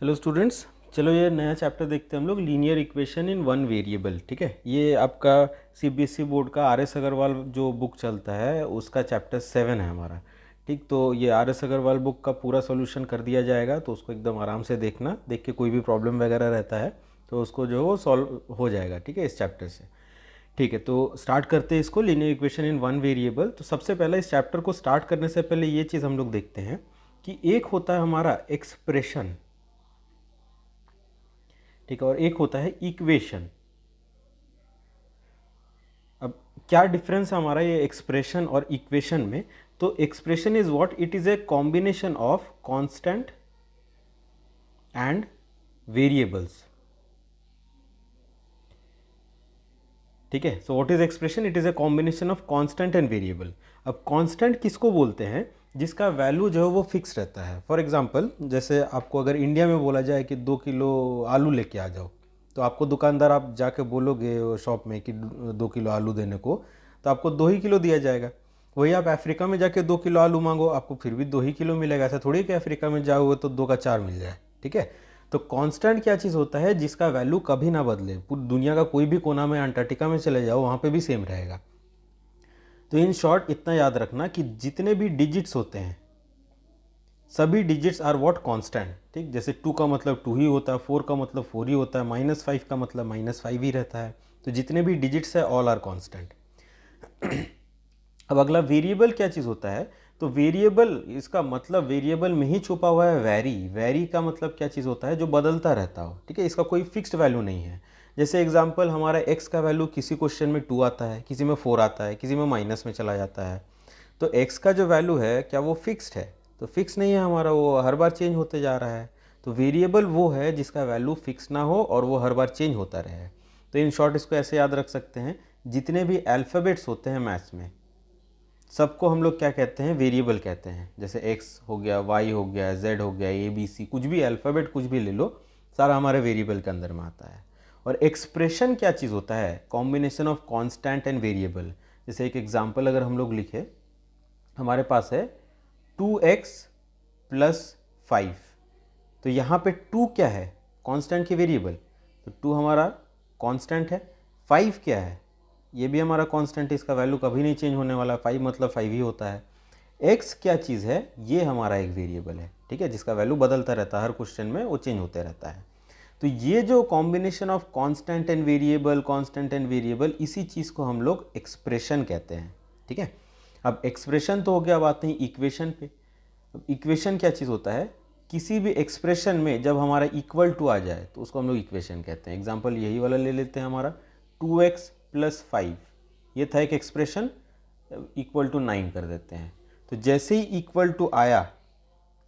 Hello students, चलो ये नया चैप्टर देखते हैं हम लोग, linear equation in one variable. ठीक है, ये आपका सीबीएसई बोर्ड का आर एस अग्रवाल जो बुक चलता है उसका चैप्टर 7 है हमारा। ठीक, तो ये आर एस अग्रवाल बुक का पूरा सॉल्यूशन कर दिया जाएगा, तो उसको एकदम आराम से देखना, देख के कोई भी प्रॉब्लम वगैरह रहता है तो उसको जो है वो सॉल्व हो जाएगा। ठीक है, इस चैप्टर से। ठीक है, तो स्टार्ट करते हैं इसको, linear equation in one variable. तो सबसे पहले इस चैप्टर को स्टार्ट करने से पहले ये चीज़ हम लोग देखते हैं कि एक होता है हमारा एक्सप्रेशन, ठीक है, और एक होता है इक्वेशन। अब क्या डिफरेंस है हमारा ये एक्सप्रेशन और इक्वेशन में? तो expression is what, it is a combination of constant and variables. ठीक है, so what is expression? It is a combination of constant and variable. अब कांस्टेंट किसको बोलते हैं? जिसका वैल्यू जो है वो फिक्स रहता है। फॉर एग्जांपल, जैसे आपको अगर इंडिया में बोला जाए कि 2 किलो आलू लेके आ जाओ, तो आपको दुकानदार, आप जाके बोलोगे शॉप में कि 2 किलो आलू देने को, तो आपको 2 ही किलो दिया जाएगा। वही आप अफ्रीका में जाके 2 किलो आलू मांगो, आपको फिर भी 2 ही किलो मिलेगा। ऐसा थोड़ी कि अफ्रीका में जाओगे तो 2 का 4 मिल जाए। ठीक है, तो कांस्टेंट क्या चीज़ होता है? जिसका वैल्यू कभी ना बदले। पूरी दुनिया का कोई भी कोना में, अंटार्कटिका में चले जाओ, वहाँ पे भी सेम रहेगा। तो इन शॉर्ट इतना याद रखना कि जितने भी डिजिट्स होते हैं, सभी डिजिट्स आर व्हाट, कांस्टेंट। ठीक, जैसे 2 का मतलब 2 ही होता है, 4 का मतलब 4 ही होता है, -5 का मतलब -5 ही रहता है। तो जितने भी डिजिट्स है ऑल आर कांस्टेंट। अब अगला वेरिएबल क्या चीज़ होता है? तो वेरिएबल, इसका मतलब वेरिएबल में ही छुपा हुआ है वैरी। वैरी का मतलब क्या चीज़ होता है? जो बदलता रहता हो। ठीक है, इसका कोई फिक्स्ड वैल्यू नहीं है। जैसे एग्जांपल, हमारा x का वैल्यू किसी क्वेश्चन में 2 आता है, किसी में 4 आता है, किसी में माइनस में चला जाता है। तो x का जो वैल्यू है, क्या वो फिक्स्ड है? तो फिक्स नहीं है हमारा, वो हर बार चेंज होते जा रहा है। तो वेरिएबल वो है जिसका वैल्यू फिक्स ना हो और वो हर बार चेंज होता रहे। तो इन शॉर्ट इसको ऐसे याद रख सकते हैं, जितने भी अल्फ़ाबेट्स होते हैं मैथ्स में, सबको हम लोग क्या कहते हैं? वेरिएबल कहते हैं। जैसे एक्स हो गया, वाई हो गया, जेड हो गया, ए बी सी, कुछ भी अल्फ़ाबेट कुछ भी ले लो, सारा हमारे वेरिएबल के अंदर में आता है। और एक्सप्रेशन क्या चीज़ होता है? Combination of constant and variable. जैसे एक एग्जांपल अगर हम लोग लिखे, हमारे पास है 2x + 5। तो यहाँ पे 2 क्या है? कांस्टेंट की वेरिएबल। तो 2 हमारा कांस्टेंट है। 5 क्या है? ये भी हमारा कांस्टेंट है, इसका वैल्यू कभी नहीं चेंज होने वाला। 5 मतलब 5 ही होता है। x क्या चीज़ है? ये हमारा एक वेरिएबल है। ठीक है, जिसका वैल्यू बदलता रहता है, हर क्वेश्चन में वो चेंज होते रहता है। तो ये जो combination of constant and variable, constant and variable, इसी चीज़ को हम लोग एक्सप्रेशन कहते हैं। ठीक है, अब एक्सप्रेशन तो हो गया, बात नहीं इक्वेशन पे। अब इक्वेशन क्या चीज़ होता है? किसी भी एक्सप्रेशन में जब हमारा इक्वल टू आ जाए तो उसको हम लोग इक्वेशन कहते हैं। एग्जांपल यही वाला ले लेते हैं, हमारा 2x + 5, ये था एक एक्सप्रेशन, इक्वल टू 9 कर देते हैं। तो जैसे ही इक्वल टू आया,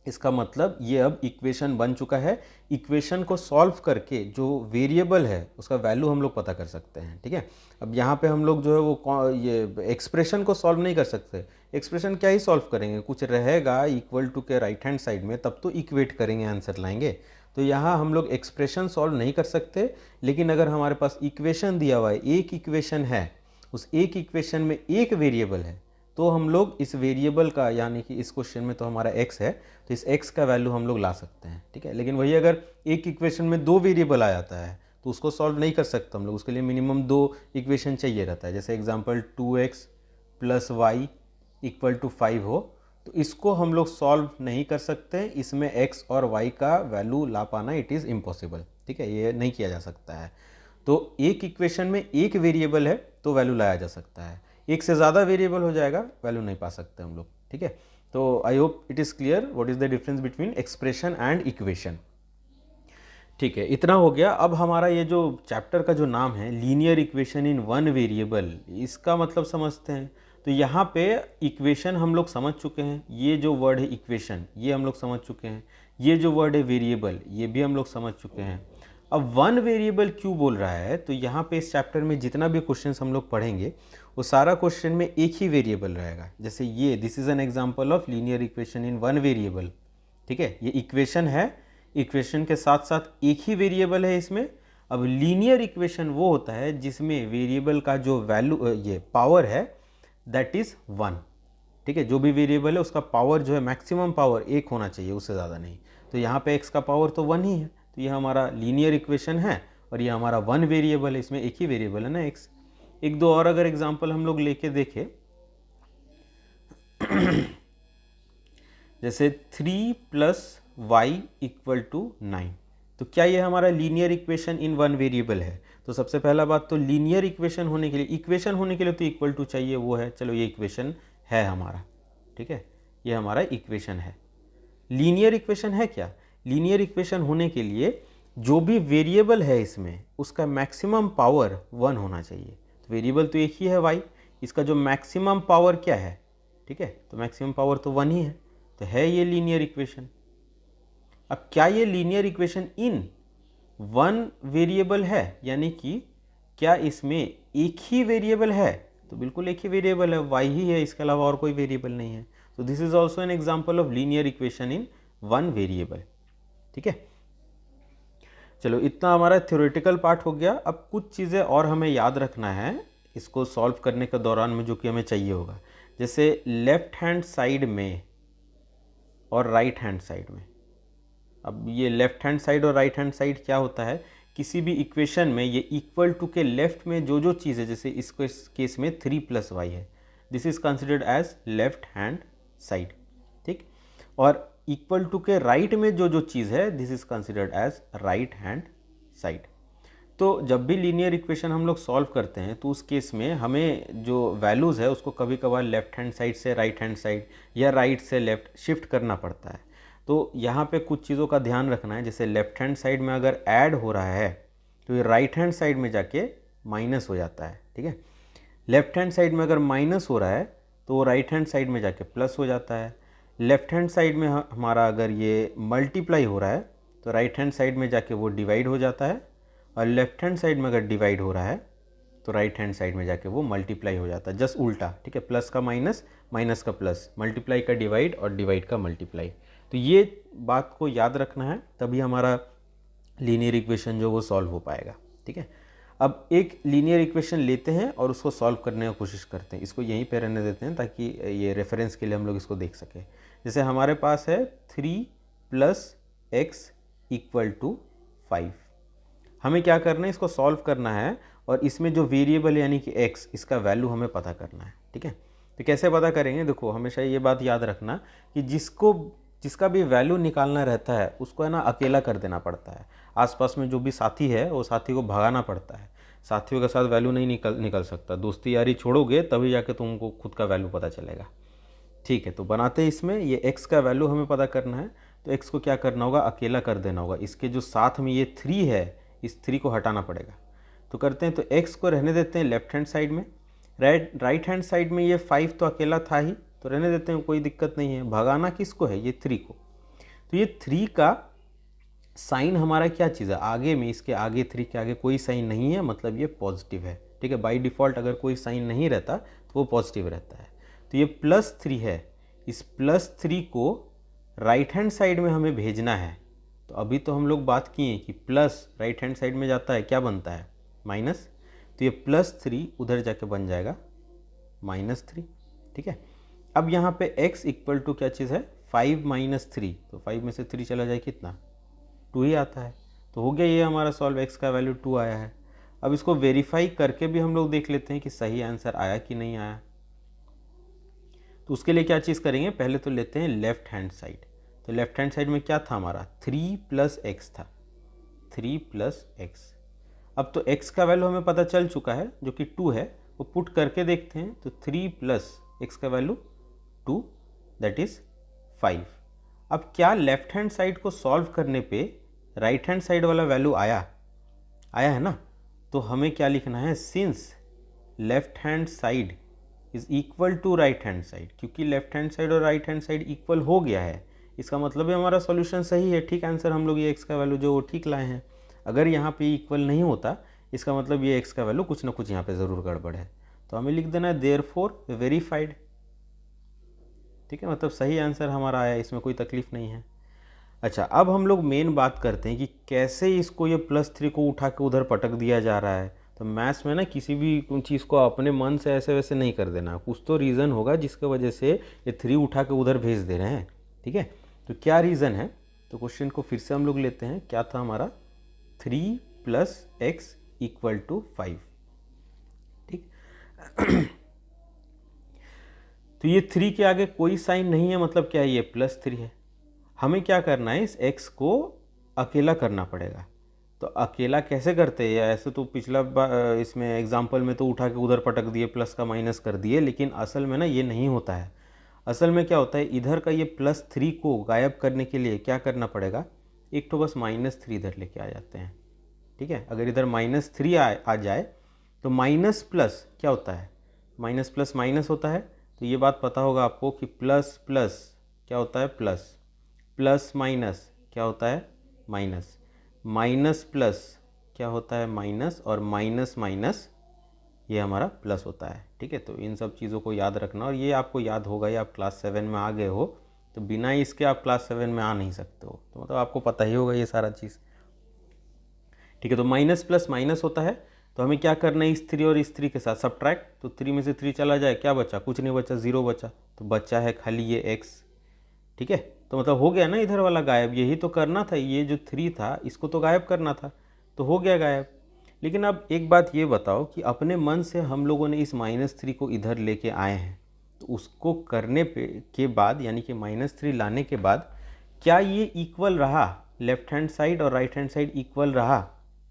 इसका मतलब ये अब इक्वेशन बन चुका है। इक्वेशन को सॉल्व करके जो वेरिएबल है उसका वैल्यू हम लोग पता कर सकते हैं। ठीक है, अब यहाँ पे हम लोग जो है वो ये एक्सप्रेशन को सॉल्व नहीं कर सकते। एक्सप्रेशन क्या ही सॉल्व करेंगे? कुछ रहेगा इक्वल टू के राइट हैंड साइड में, तब तो इक्वेट करेंगे, आंसर लाएंगे। तो यहाँ हम लोग एक्सप्रेशन सॉल्व नहीं कर सकते, लेकिन अगर हमारे पास इक्वेशन दिया हुआ है, एक इक्वेशन है, उस एक इक्वेशन में एक वेरिएबल है, तो हम लोग इस वेरिएबल का, यानी कि इस क्वेश्चन में तो हमारा x है, तो इस x का वैल्यू हम लोग ला सकते हैं। ठीक है, लेकिन वही अगर एक इक्वेशन में 2 वेरिएबल आ जाता है तो उसको सॉल्व नहीं कर सकते हम लोग। उसके लिए मिनिमम 2 इक्वेशन चाहिए रहता है। जैसे एग्जांपल 2x + y = 5 हो, तो इसको हम लोग सॉल्व नहीं कर सकते। इसमें x और y का वैल्यू ला पाना, इट इज़ इम्पॉसिबल। ठीक है, ये नहीं किया जा सकता है। तो एक इक्वेशन में एक वेरिएबल है तो वैल्यू लाया जा सकता है, एक से ज़्यादा वेरिएबल हो जाएगा, वैल्यू नहीं पा सकते हम लोग। ठीक है, तो I hope it is clear what is the difference between expression and equation. ठीक है, इतना हो गया। अब हमारा ये जो चैप्टर का जो नाम है, linear equation in one variable, इसका मतलब समझते हैं। तो यहाँ पे इक्वेशन हम लोग समझ चुके हैं, ये जो वर्ड है इक्वेशन ये हम लोग समझ चुके हैं, ये जो वर्ड है वेरिएबल ये भी हम लोग समझ चुके हैं। अब वन वेरिएबल क्यों बोल रहा है? तो यहाँ पे इस चैप्टर में जितना भी क्वेश्चन हम लोग पढ़ेंगे, वो सारा क्वेश्चन में एक ही वेरिएबल रहेगा। जैसे ये, this is an example of linear equation in one variable. ठीक है, ये इक्वेशन है, इक्वेशन के साथ साथ एक ही वेरिएबल है इसमें। अब लीनियर इक्वेशन वो होता है जिसमें वेरिएबल का जो वैल्यू, ये पावर है, दैट इज 1। ठीक है, जो भी वेरिएबल है उसका पावर जो है मैक्सिमम पावर 1 होना चाहिए, उससे ज़्यादा नहीं। तो यहाँ पे x का पावर तो 1 ही है, तो ये हमारा लीनियर इक्वेशन है और ये हमारा 1 वेरिएबल है, इसमें एक ही वेरिएबल है ना x। एक दो और अगर एग्जाम्पल हम लोग लेके देखें जैसे 3 + y = 9, तो क्या ये हमारा लीनियर इक्वेशन इन 1 वेरिएबल है? तो सबसे पहला बात तो लीनियर इक्वेशन होने के लिए तो इक्वल टू चाहिए, वो है, चलो ये इक्वेशन है हमारा, ठीक है, ये हमारा इक्वेशन है। लीनियर इक्वेशन है क्या? लीनियर इक्वेशन होने के लिए जो भी वेरिएबल है इसमें उसका मैक्सिमम पावर 1 होना चाहिए। तो वेरिएबल तो एक ही है y, इसका जो मैक्सिमम पावर क्या है, ठीक है, तो मैक्सिमम पावर तो 1 ही है, तो है ये लीनियर इक्वेशन। अब क्या ये लीनियर इक्वेशन इन 1 वेरिएबल है, यानी कि क्या इसमें एक ही वेरिएबल है? तो बिल्कुल एक ही वेरिएबल है, y ही है, इसके अलावा और कोई वेरिएबल नहीं है। तो this is also an example of linear equation in 1 variable, ठीक है। चलो इतना हमारा थ्योरेटिकल पार्ट हो गया। अब कुछ चीज़ें और हमें याद रखना है इसको सॉल्व करने के दौरान में, जो कि हमें चाहिए होगा। जैसे लेफ्ट हैंड साइड में और राइट हैंड साइड में। अब ये लेफ्ट हैंड साइड और राइट हैंड साइड क्या होता है, किसी भी इक्वेशन में ये इक्वल टू के लेफ्ट में जो जो चीज़ है, जैसे इस केस में 3 + y है, this is considered as left hand side, ठीक। और इक्वल टू के राइट में जो जो चीज़ है, this is considered as right hand side. तो जब भी लीनियर इक्वेशन हम लोग सॉल्व करते हैं तो उस केस में हमें जो वैल्यूज़ है उसको कभी कभार लेफ्ट हैंड साइड से राइट हैंड साइड या राइट से लेफ्ट शिफ्ट करना पड़ता है। तो यहाँ पे कुछ चीज़ों का ध्यान रखना है। जैसे लेफ्ट हैंड साइड में अगर ऐड हो रहा है तो ये राइट हैंड साइड में जाके माइनस हो जाता है, ठीक है। लेफ्ट हैंड साइड में अगर माइनस हो रहा है तो वो राइट हैंड साइड में जाके प्लस हो जाता है। लेफ्ट हैंड साइड में हमारा अगर ये मल्टीप्लाई हो रहा है तो राइट हैंड साइड में जाके वो डिवाइड हो जाता है, और लेफ्ट हैंड साइड में अगर डिवाइड हो रहा है तो राइट हैंड साइड में जाके वो मल्टीप्लाई हो जाता है, जस्ट उल्टा, ठीक है। प्लस का माइनस, माइनस का प्लस, मल्टीप्लाई का डिवाइड और डिवाइड का मल्टीप्लाई। तो ये बात को याद रखना है, तभी हमारा लीनियर इक्वेशन जो वो सॉल्व हो पाएगा, ठीक है। अब एक लीनियर इक्वेशन लेते हैं और उसको सॉल्व करने की कोशिश करते हैं। इसको यहीं पे रहने देते हैं ताकि ये रेफरेंस के लिए हम लोग इसको देख सकें। जैसे हमारे पास है 3 + x = 5। हमें क्या करना है, इसको सॉल्व करना है और इसमें जो वेरिएबल यानी कि x, इसका वैल्यू हमें पता करना है, ठीक है। तो कैसे पता करेंगे? देखो हमेशा ये बात याद रखना कि जिसका भी वैल्यू निकालना रहता है उसको है ना अकेला कर देना पड़ता है। आसपास में जो भी साथी है वो साथी को भगाना पड़ता है। साथियों के साथ वैल्यू नहीं निकल सकता। दोस्ती यारी छोड़ोगे तभी जाके तुमको खुद का वैल्यू पता चलेगा, ठीक है। तो बनाते हैं इसमें ये x का वैल्यू हमें पता करना है, तो x को क्या करना होगा, अकेला कर देना होगा। इसके जो साथ में ये 3 है, इस 3 को हटाना पड़ेगा। तो करते हैं, तो x को रहने देते हैं लेफ्ट हैंड साइड में। राइट हैंड साइड में ये 5 तो अकेला था ही, तो रहने देते हैं, कोई दिक्कत नहीं है। भगाना किसको है, ये 3 को। तो ये 3 का साइन हमारा क्या चीज़ है, आगे में, इसके आगे 3 के आगे कोई साइन नहीं है, मतलब ये पॉजिटिव है, ठीक है। बाय डिफ़ॉल्ट अगर कोई साइन नहीं रहता तो वो पॉजिटिव रहता है। तो ये +3 है, इस +3 को राइट हैंड साइड में हमें भेजना है। तो अभी तो हम लोग बात किए कि प्लस राइट हैंड साइड में जाता है, क्या बनता है, माइनस। तो ये +3 उधर जाके बन जाएगा -3, ठीक है। अब यहाँ पे x = क्या चीज़ है, 5 - 3, तो 5 में से 3 चला जाए कितना, 2 ही आता है। तो हो गया ये हमारा सॉल्व, x का वैल्यू 2 आया है। अब इसको वेरीफाई करके भी हम लोग देख लेते हैं कि सही आंसर आया कि नहीं आया। तो उसके लिए क्या चीज़ करेंगे, पहले तो लेते हैं लेफ्ट हैंड साइड। तो लेफ्ट हैंड साइड में क्या था हमारा, 3 + x था, 3 + x। अब तो x का वैल्यू हमें पता चल चुका है जो कि 2 है, वो पुट करके देखते हैं। तो 3 + x का वैल्यू 2, दैट इज़ 5। अब क्या लेफ्ट हैंड साइड को सॉल्व करने पे राइट हैंड साइड वाला वैल्यू आया है ना। तो हमें क्या लिखना है, since left hand side is equal to right hand side, क्योंकि लेफ्ट हैंड साइड और राइट हैंड साइड इक्वल हो गया है, इसका मतलब है हमारा सॉल्यूशन सही है, ठीक आंसर हम लोग ये x का वैल्यू जो वो ठीक लाए हैं। अगर यहाँ पे इक्वल नहीं होता, इसका मतलब ये x का वैल्यू कुछ ना कुछ यहाँ पे ज़रूर गड़बड़ है। तो हमें लिख देना है देयरफॉर वेरीफाइड, ठीक है, मतलब सही आंसर हमारा आया, इसमें कोई तकलीफ नहीं है। अच्छा, अब हम लोग मेन बात करते हैं कि कैसे इसको ये +3 को उठा के उधर पटक दिया जा रहा है। तो मैथ्स में ना किसी भी चीज़ को अपने मन से ऐसे वैसे नहीं कर देना, कुछ तो रीज़न होगा जिसके वजह से ये 3 उठा के उधर भेज दे रहे हैं। ठीक है, तो क्या रीज़न है? तो क्वेश्चन को फिर से हम लोग लेते हैं। क्या था हमारा? 3 + x = 5। ठीक तो ये 3 के आगे कोई साइन नहीं है, मतलब क्या है? ये +3 है। हमें क्या करना है? इस x को अकेला करना पड़ेगा। तो अकेला कैसे करते हैं? या ऐसे तो पिछला इसमें एग्जाम्पल में तो उठा के उधर पटक दिए, प्लस का माइनस कर दिए, लेकिन असल में ना ये नहीं होता है। असल में क्या होता है, इधर का ये +3 को गायब करने के लिए क्या करना पड़ेगा? एक तो बस -3 इधर लेके आ जाते हैं। ठीक है, अगर इधर -3 आ जाए तो माइनस प्लस क्या होता है? माइनस प्लस माइनस होता है। तो ये बात पता होगा आपको कि प्लस प्लस क्या होता है? प्लस। प्लस माइनस क्या होता है? माइनस। माइनस प्लस क्या होता है? माइनस। और माइनस माइनस ये हमारा प्लस होता है। ठीक है, तो इन सब चीज़ों को याद रखना, और ये आपको याद होगा, ये आप क्लास 7 में आ गए हो, तो बिना इसके आप क्लास 7 में आ नहीं सकते हो, तो मतलब आपको पता ही होगा ये सारा चीज़। ठीक है, तो माइनस प्लस माइनस होता है। तो हमें क्या करना है? इस 3 और इस 3 के साथ सब्ट्रैक्ट। तो 3 में से 3 चला जाए, क्या बचा? कुछ नहीं बचा, 0 बचा। तो बचा है खाली ये x। ठीक है, तो मतलब हो गया ना इधर वाला गायब। यही तो करना था, ये जो 3 था इसको तो गायब करना था, तो हो गया गायब। लेकिन अब एक बात ये बताओ कि अपने मन से हम लोगों ने इस -3 को इधर लेके आए हैं, तो उसको करने के बाद, यानी कि -3 लाने के बाद, क्या ये इक्वल रहा? लेफ्ट हैंड साइड और राइट हैंड साइड इक्वल रहा?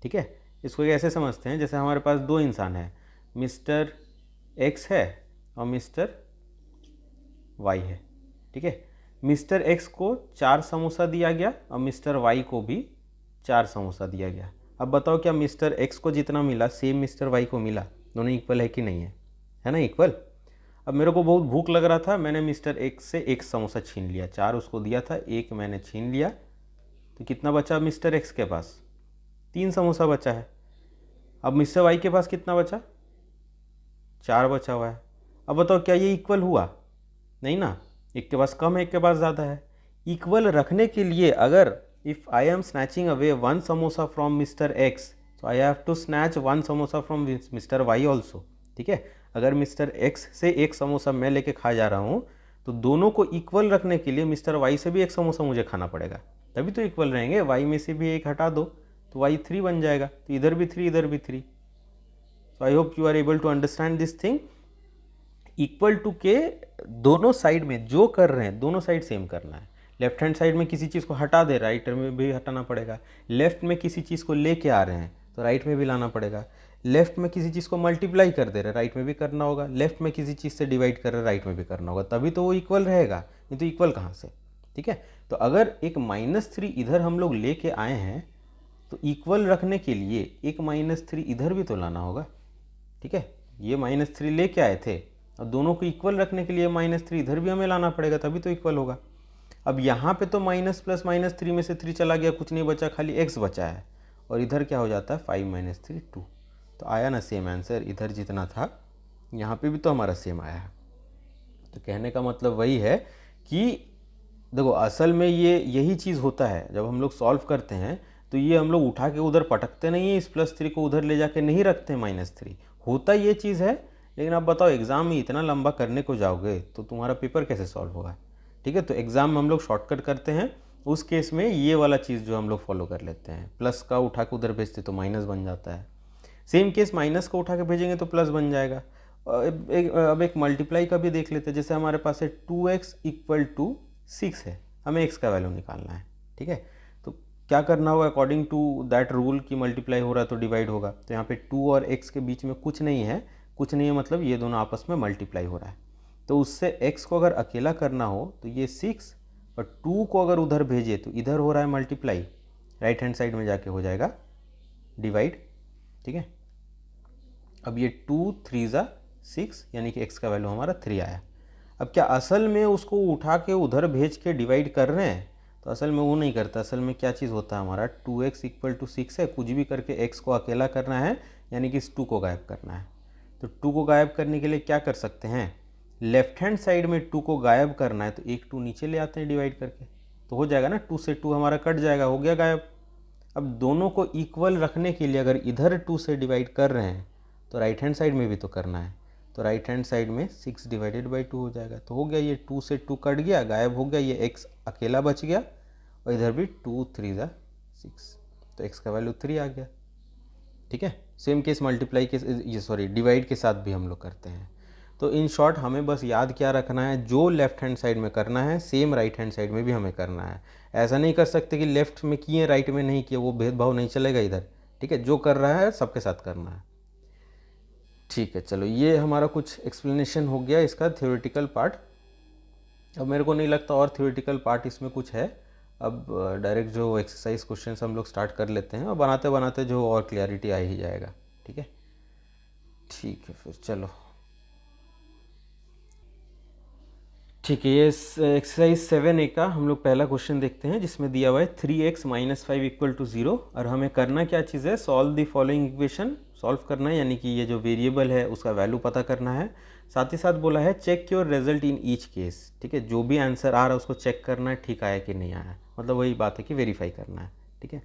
ठीक है, इसको ऐसे समझते हैं जैसे हमारे पास 2 इंसान हैं, मिस्टर एक्स है और मिस्टर वाई है। ठीक है, मिस्टर एक्स को 4 समोसा दिया गया और मिस्टर वाई को भी 4 समोसा दिया गया। अब बताओ, क्या मिस्टर एक्स को जितना मिला सेम मिस्टर वाई को मिला? दोनों इक्वल है कि नहीं है? है ना, इक्वल। अब मेरे को बहुत भूख लग रहा था, मैंने मिस्टर एक्स से 1 समोसा छीन लिया। 4 उसको दिया था, 1 मैंने छीन लिया, तो कितना बचा मिस्टर एक्स के पास? 3 समोसा बचा है। अब मिस्टर वाई के पास कितना बचा? 4 बचा हुआ है। अब बताओ, क्या ये इक्वल हुआ? नहीं ना, एक के पास कम है, एक के पास ज़्यादा है। इक्वल रखने के लिए अगर if I am snatching away 1 samosa from mister X, तो I have to snatch 1 samosa from mister Y also. ठीक है, अगर मिस्टर एक्स से 1 समोसा मैं लेके खा जा रहा हूँ, तो दोनों को इक्वल रखने के लिए मिस्टर वाई से भी 1 समोसा मुझे खाना पड़ेगा, तभी तो इक्वल रहेंगे। वाई में से भी 1 हटा दो तो वाई 3 बन जाएगा, तो इधर भी 3 इधर भी 3। So I hope you are able to understand this thing. Equal to के दोनों साइड में जो कर रहे हैं, दोनों साइड सेम करना है। लेफ्ट हैंड साइड में किसी चीज़ को हटा दे, राइट में भी हटाना पड़ेगा। लेफ्ट में किसी चीज़ को लेके आ रहे हैं, तो राइट में भी लाना पड़ेगा। लेफ्ट में किसी चीज़ को मल्टीप्लाई कर दे रहे, राइट में भी करना होगा। लेफ्ट में किसी चीज़ से डिवाइड कर रहे, राइट में भी करना होगा, तभी तो वो इक्वल रहेगा, नहीं तो इक्वल कहाँ से? ठीक है, तो अगर एक -3 इधर हम लोग लेके आए हैं, तो इक्वल रखने के लिए एक -3 इधर भी तो लाना होगा। ठीक है, ये -3 लेके आए थे, और दोनों को इक्वल रखने के लिए -3 इधर भी हमें लाना पड़ेगा, तभी तो इक्वल होगा। अब यहाँ पे तो माइनस प्लस -3 में से 3 चला गया, कुछ नहीं बचा, खाली x बचा है, और इधर क्या हो जाता है? 5 - 3 2। तो आया ना सेम आंसर, इधर जितना था यहाँ पे भी तो हमारा सेम आया है। तो कहने का मतलब वही है कि देखो, असल में ये यही चीज़ होता है, जब हम लोग सॉल्व करते हैं तो ये हम लोग उठा के उधर पटकते नहीं है, इस +3 को उधर ले जाके नहीं रखते -3, होता ये चीज़ है। लेकिन आप बताओ, एग्ज़ाम में इतना लंबा करने को जाओगे तो तुम्हारा पेपर कैसे सॉल्व होगा? ठीक है, तो एग्ज़ाम में हम लोग शॉर्टकट करते हैं, उस केस में ये वाला चीज़ जो हम लोग फॉलो कर लेते हैं, प्लस का उठा के उधर भेजते तो माइनस बन जाता है। सेम केस माइनस का उठा के भेजेंगे तो प्लस बन जाएगा। अब एक मल्टीप्लाई का भी देख लेते हैं। जैसे हमारे पास है 2x = 6 है, हमें x का वैल्यू निकालना है। ठीक है, तो क्या करना होगा? अकॉर्डिंग टू दैट रूल कि मल्टीप्लाई हो रहा है तो डिवाइड होगा। तो यहाँ पे 2 और x के बीच में कुछ नहीं है, कुछ नहीं है मतलब ये दोनों आपस में मल्टीप्लाई हो रहा है। तो उससे x को अगर अकेला करना हो तो ये 6, और 2 को अगर उधर भेजे तो इधर हो रहा है मल्टीप्लाई, राइट हैंड साइड में जाके हो जाएगा डिवाइड। ठीक है, अब ये 2 3 ज़ा 6, यानी कि x का वैल्यू हमारा 3 आया। अब क्या असल में उसको उठा के उधर भेज के डिवाइड कर रहे हैं? तो असल में वो नहीं करता। असल में क्या चीज़ होता है हमारा? 2x = 6 है, कुछ भी करके x को अकेला करना है, यानी कि इस 2 को गायब करना है। तो 2 को गायब करने के लिए क्या कर सकते हैं? लेफ्ट हैंड साइड में 2 को गायब करना है, तो एक 2 नीचे ले आते हैं डिवाइड करके, तो हो जाएगा ना, 2 से 2 हमारा कट जाएगा, हो गया गायब। अब दोनों को इक्वल रखने के लिए अगर इधर 2 से डिवाइड कर रहे हैं तो राइट हैंड साइड में भी तो करना है, तो राइट हैंड साइड में 6 डिवाइडेड बाई 2 हो जाएगा। तो हो गया, ये 2 से 2 कट गया, गायब हो गया, ये x अकेला बच गया और इधर भी 2 3 ज़ा 6, तो x का वैल्यू 3 आ गया। ठीक है, सेम केस मल्टीप्लाई के डिवाइड के साथ भी हम लोग करते हैं। तो इन शॉर्ट हमें बस याद क्या रखना है, जो लेफ्ट हैंड साइड में करना है सेम राइट हैंड साइड में भी हमें करना है। ऐसा नहीं कर सकते कि लेफ्ट में किए राइट में नहीं किए, वो भेदभाव नहीं चलेगा इधर। ठीक है, जो कर रहा है सबके साथ करना है। ठीक है, चलो ये हमारा कुछ एक्सप्लेनेशन हो गया इसका थ्योरेटिकल पार्ट। अब मेरे को नहीं लगता और थ्योरेटिकल पार्ट इसमें कुछ है। अब डायरेक्ट जो एक्सरसाइज क्वेश्चन हम लोग स्टार्ट कर लेते हैं और बनाते बनाते जो और क्लियरिटी आ ही जाएगा। ठीक है, ठीक है, फिर चलो। ठीक है, ये एक्सरसाइज 7A का हम लोग पहला क्वेश्चन देखते हैं, जिसमें दिया हुआ है 3x माइनस 5 इक्वल टू 0 और हमें करना क्या चीज़ है, solve the following equation, solve करना है, यानी कि ये जो वेरिएबल है उसका वैल्यू पता करना है। साथ ही साथ बोला है check your result in each case. ठीक है, जो भी आंसर आ रहा है उसको चेक करना है ठीक आया कि नहीं आया, मतलब वही बात है कि वेरीफाई करना है। ठीक है,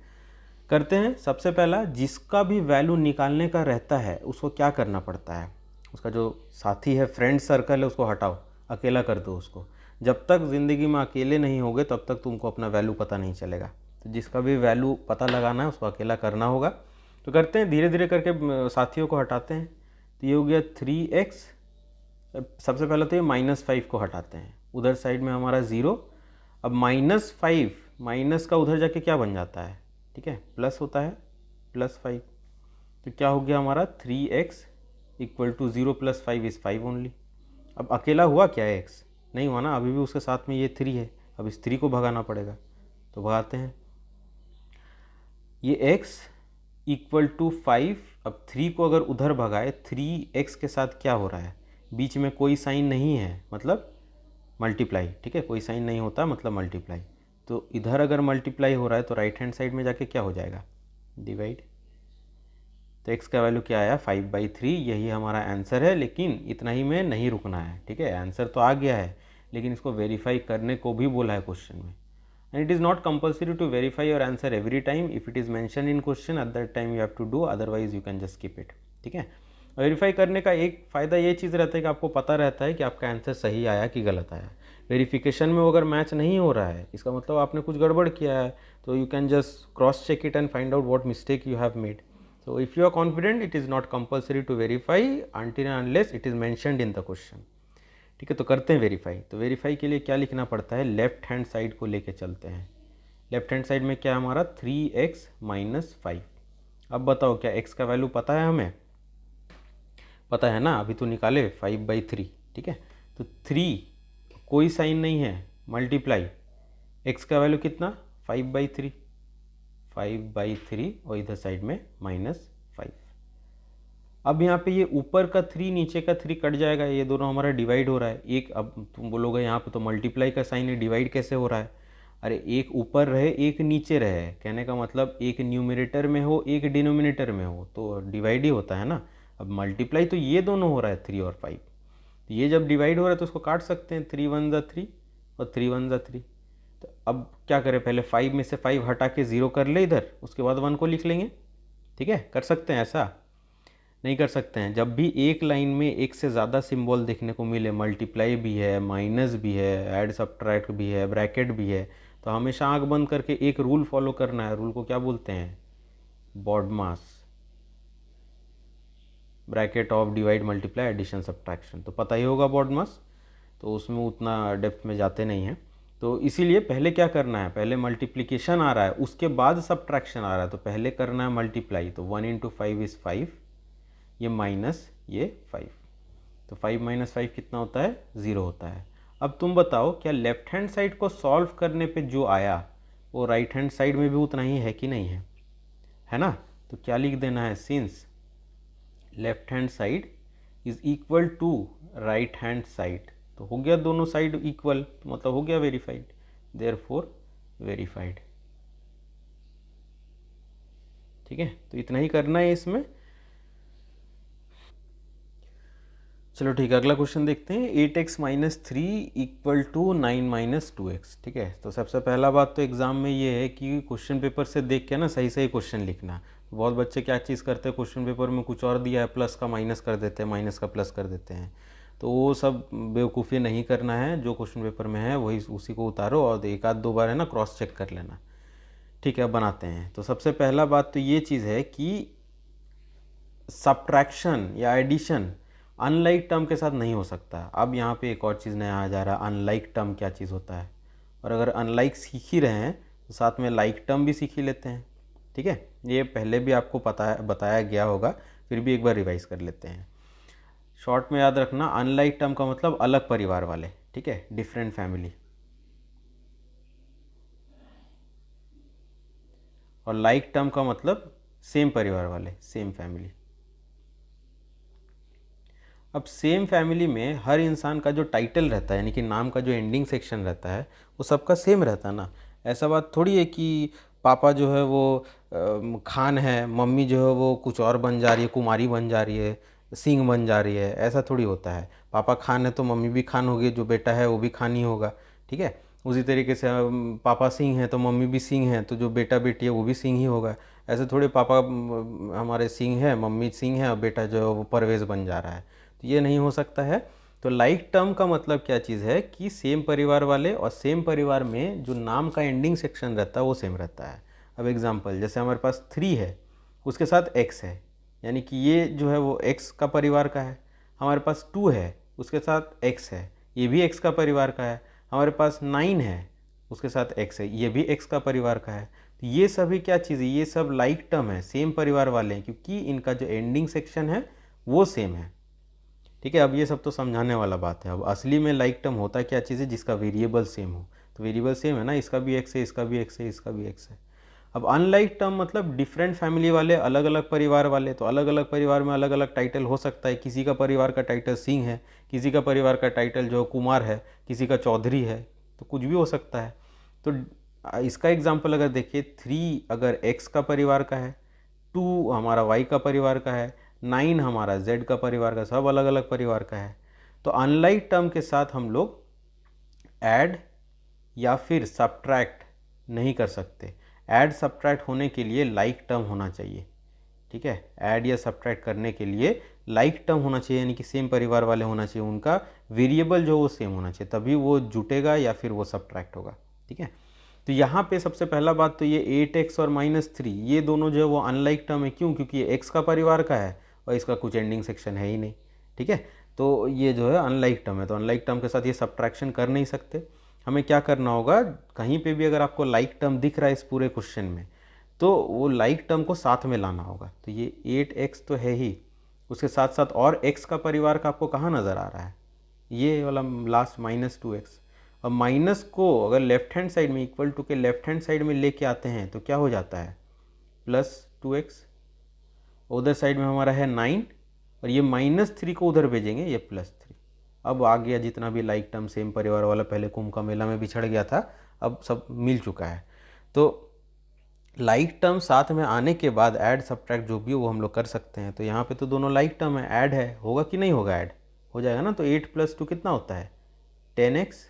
करते हैं। सबसे पहला, जिसका भी वैल्यू निकालने का रहता है उसको क्या करना पड़ता है, उसका जो साथी है, फ्रेंड सर्कल है, उसको हटाओ, अकेला कर दो उसको। जब तक ज़िंदगी में अकेले नहीं होगे तब तक तुमको अपना वैल्यू पता नहीं चलेगा। तो जिसका भी वैल्यू पता लगाना है उसको अकेला करना होगा। तो करते हैं, धीरे धीरे करके साथियों को हटाते हैं। तो ये हो गया 3x। सबसे पहले तो ये -5 को हटाते हैं, उधर साइड में हमारा 0। अब -5 माइनस का उधर जाके क्या बन जाता है, ठीक है, प्लस होता है, +5। तो क्या हो गया हमारा 3x equal to 0 + 5 is 5 only. अब अकेला हुआ क्या है, x नहीं हुआ ना, अभी भी उसके साथ में ये 3 है। अब इस 3 को भगाना पड़ेगा, तो भगाते हैं। ये x इक्वल टू 5। अब 3 को अगर उधर भगाए, 3x के साथ क्या हो रहा है, बीच में कोई साइन नहीं है, मतलब मल्टीप्लाई। ठीक है, कोई साइन नहीं होता मतलब मल्टीप्लाई। तो इधर अगर मल्टीप्लाई हो रहा है तो राइट हैंड साइड में जाके क्या हो जाएगा, डिवाइड। तो x का वैल्यू क्या आया, 5/3। यही हमारा आंसर है, लेकिन इतना ही में नहीं रुकना है। ठीक है, आंसर तो आ गया है, लेकिन इसको वेरीफाई करने को भी बोला है क्वेश्चन में। And it is not compulsory to verify your answer every time. If it is mention in question at that time you have to do, otherwise you can just skip it. ठीक है, verify करने का एक फ़ायदा ये चीज़ रहता है कि आपको पता रहता है कि आपका आंसर सही आया कि गलत आया। वेरिफिकेशन में अगर मैच नहीं हो रहा है, इसका मतलब आपने कुछ गड़बड़ किया है, तो you can just cross check it and find out what mistake you have made. So if you are confident, it is not compulsory to verify until and unless it is mentioned in the question. ठीक है, तो करते हैं verify. तो verify के लिए क्या लिखना पड़ता है, लेफ्ट हैंड साइड को लेके चलते हैं। लेफ्ट हैंड साइड में क्या है हमारा, 3x माइनस 5। अब बताओ क्या x का वैल्यू पता है, हमें पता है ना, अभी तो निकाले 5/3। ठीक है, तो 3 कोई साइन नहीं है, मल्टीप्लाई, x का वैल्यू कितना, 5/3, 5/3 और इधर साइड में -5। अब यहाँ पे ये ऊपर का 3 नीचे का 3 कट जाएगा, ये दोनों हमारा डिवाइड हो रहा है। एक, अब तुम बोलोगे यहाँ पे तो मल्टीप्लाई का साइन है, डिवाइड कैसे हो रहा है। अरे एक ऊपर रहे एक नीचे रहे, कहने का मतलब एक न्यूमरेटर में हो एक डिनोमिनेटर में हो तो डिवाइड ही होता है ना। अब मल्टीप्लाई तो ये दोनों हो रहा है 3 और 5, तो ये जब डिवाइड हो रहा है तो उसको काट सकते हैं, 3 1 ज़ा 3 और 3 1 ज़ा 3। तो अब क्या करें, पहले 5 में से 5 हटा के 0 कर ले इधर, उसके बाद 1 को लिख लेंगे। ठीक है, कर सकते हैं, ऐसा नहीं कर सकते हैं। जब भी एक लाइन में एक से ज़्यादा सिंबल देखने को मिले, मल्टीप्लाई भी है, माइनस भी है, ऐड सब्ट्रैक्ट भी है, ब्रैकेट भी है, तो हमेशा आंख बंद करके एक रूल फॉलो करना है। रूल को क्या बोलते हैं, BODMAS, bracket of divide multiply addition subtraction, तो पता ही होगा बॉडमास, तो उसमें उतना डेप्थ में जाते नहीं हैं। तो इसीलिए पहले क्या करना है, पहले मल्टीप्लिकेशन आ रहा है उसके बाद सब्ट्रैक्शन आ रहा है, तो पहले करना है मल्टीप्लाई। तो 1 × 5 इज़ 5, ये माइनस ये 5, तो 5 - 5 कितना होता है, 0 होता है। अब तुम बताओ क्या लेफ्ट हैंड साइड को सॉल्व करने पे जो आया वो राइट हैंड साइड में भी उतना ही है कि नहीं है ना। तो क्या लिख देना है, since left hand side is equal to right hand side, तो हो गया दोनों साइड इक्वल, तो मतलब हो गया वेरीफाइड, देयरफॉर वेरीफाइड। ठीक है, तो इतना ही करना है इसमें। चलो ठीक है, अगला क्वेश्चन देखते हैं। 8x minus three equal to 9 minus 2x। ठीक है, तो सबसे पहला बात तो एग्ज़ाम में ये है कि क्वेश्चन पेपर से देख के ना सही सही क्वेश्चन लिखना। तो बहुत बच्चे क्या चीज़ करते हैं, क्वेश्चन पेपर में कुछ और दिया है, प्लस का माइनस कर देते हैं, माइनस का प्लस कर देते हैं। तो वो सब बेवकूफ़ी नहीं करना है, जो क्वेश्चन पेपर में है वही उसी को उतारो और एक आध दो बार है ना क्रॉस चेक कर लेना। ठीक है, अब बनाते हैं। तो सबसे पहला बात तो ये चीज़ है कि सब्ट्रैक्शन या एडिशन अनलाइक टर्म के साथ नहीं हो सकता। अब यहाँ पे एक और चीज़ नया आ जा रहा है, अनलाइक टर्म क्या चीज़ होता है। और अगर अनलाइक सीख ही रहे हैं तो साथ में लाइक टर्म भी सीख ही लेते हैं। ठीक है, ये पहले भी आपको बताया गया होगा, फिर भी एक बार रिवाइज कर लेते हैं। शॉर्ट में याद रखना, अनलाइक टर्म का मतलब अलग परिवार वाले। ठीक है, डिफरेंट फैमिली। और लाइक टर्म का मतलब सेम परिवार वाले, सेम फैमिली। अब सेम फैमिली में हर इंसान का जो टाइटल रहता है, यानी कि नाम का जो एंडिंग सेक्शन रहता है, वो सबका सेम रहता है ना। ऐसा बात थोड़ी है कि पापा जो है वो खान है, मम्मी जो है वो कुछ और बन जा रही है, कुमारी बन जा रही है, सिंह बन जा रही है। ऐसा थोड़ी होता है। पापा खान है तो मम्मी भी खान होगी, जो बेटा है वो भी खान ही होगा। ठीक है, उसी तरीके से पापा सिंह है तो मम्मी भी सिंह है, तो जो बेटा बेटी है वो भी सिंह ही होगा। ऐसे थोड़े पापा हमारे सिंह है, मम्मी सिंह है और बेटा जो है वो परवेज़ बन जा रहा है। तो ये नहीं हो सकता है। तो लाइक टर्म का मतलब क्या चीज़ है कि सेम परिवार वाले, और सेम परिवार में जो नाम का एंडिंग सेक्शन रहता है वो सेम रहता है। अब एग्जांपल, जैसे हमारे पास 3 है, उसके साथ x है, यानी कि ये जो है वो x का परिवार का है। हमारे पास 2 है, उसके साथ x है, ये भी x का परिवार का है। हमारे पास 9 है, उसके साथ x है, ये भी x का परिवार का है। तो ये सभी क्या चीज़ है, ये सब लाइक टर्म है, सेम परिवार वाले हैं, क्योंकि इनका जो एंडिंग सेक्शन है वो सेम है। ठीक है, अब ये सब तो समझाने वाला बात है। अब असली में लाइक टर्म होता क्या चीज़ है, जिसका वेरिएबल सेम हो। तो वेरिएबल सेम है ना, इसका भी एक्स है, इसका भी एक्स है, इसका भी एक्स है। अब अनलाइक टर्म मतलब डिफरेंट फैमिली वाले, अलग अलग परिवार वाले। तो अलग अलग परिवार में अलग अलग टाइटल हो सकता है। किसी का परिवार का टाइटल सिंह है, किसी का परिवार का टाइटल जो कुमार है, किसी का चौधरी है, तो कुछ भी हो सकता है। तो इसका एग्जाम्पल अगर देखिए, 3 अगर एक्स का परिवार का है, 2 हमारा वाई का परिवार का है, 9 हमारा जेड का परिवार का, सब अलग अलग परिवार का है। तो अनलाइक टर्म के साथ हम लोग ऐड या फिर सब्ट्रैक्ट नहीं कर सकते। ऐड सब्ट्रैक्ट होने के लिए लाइक टर्म होना चाहिए। ठीक है, ऐड या सब्ट्रैक्ट करने के लिए लाइक टर्म होना चाहिए, यानी कि सेम परिवार वाले होना चाहिए, उनका वेरिएबल जो वो सेम होना चाहिए, तभी वो जुटेगा या फिर वो सब्ट्रैक्ट होगा। ठीक है, तो यहाँ पे सबसे पहला बात तो ये 8x और -3 ये दोनों जो है वो अनलाइक टर्म है। क्यों? क्योंकि ये x का परिवार का है और इसका कुछ एंडिंग सेक्शन है ही नहीं। ठीक है, तो ये जो है अनलाइक टर्म है, तो अनलाइक टर्म के साथ ये सब्ट्रैक्शन कर नहीं सकते। हमें क्या करना होगा, कहीं पे भी अगर आपको लाइक टर्म दिख रहा है इस पूरे क्वेश्चन में, तो वो लाइक टर्म को साथ में लाना होगा। तो ये 8x तो है ही, उसके साथ साथ और x का परिवार का आपको कहाँ नज़र आ रहा है, ये वाला लास्ट -2x। और माइनस को अगर लेफ्ट हैंड साइड में, इक्वल टू के लेफ्ट हैंड साइड में लेके आते हैं तो क्या हो जाता है, +2x। उधर साइड में हमारा है 9 और ये -3 को उधर भेजेंगे, ये +3। अब आ गया जितना भी लाइक टर्म सेम परिवार वाला पहले कुंभ का मेला में बिछड़ गया था, अब सब मिल चुका है। तो लाइक टर्म साथ में आने के बाद ऐड सब्ट्रैक्ट जो भी हो वो हम लोग कर सकते हैं। तो यहाँ पे तो दोनों लाइक टर्म है, ऐड है, होगा कि नहीं होगा, ऐड हो जाएगा ना। तो 8 + 2 कितना होता है, 10x।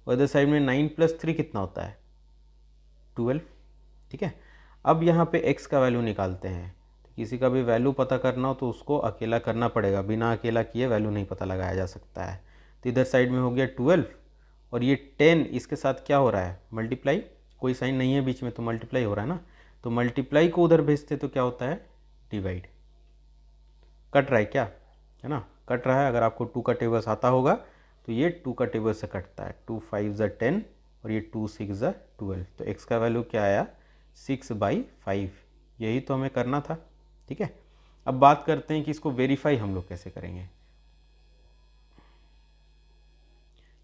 और इधर साइड में 9 + 3 कितना होता है, 12। ठीक है, अब यहाँ पे x का वैल्यू निकालते हैं। तो किसी का भी वैल्यू पता करना हो तो उसको अकेला करना पड़ेगा, बिना अकेला किए वैल्यू नहीं पता लगाया जा सकता है। तो इधर साइड में हो गया 12 और ये 10 इसके साथ क्या हो रहा है, मल्टीप्लाई, कोई साइन नहीं है बीच में तो मल्टीप्लाई हो रहा है ना। तो मल्टीप्लाई को उधर भेजते तो क्या होता है, डिवाइड। कट रहा है क्या, है ना, कट रहा है। अगर आपको 2 का टेबल्स आता होगा तो ये 2 का टेबल से कटता है, 2 5 ज़ा 10 और ये 2 6 ज़ा 12। तो x का वैल्यू क्या आया, 6/5। यही तो हमें करना था। ठीक है, अब बात करते हैं कि इसको वेरीफाई हम लोग कैसे करेंगे।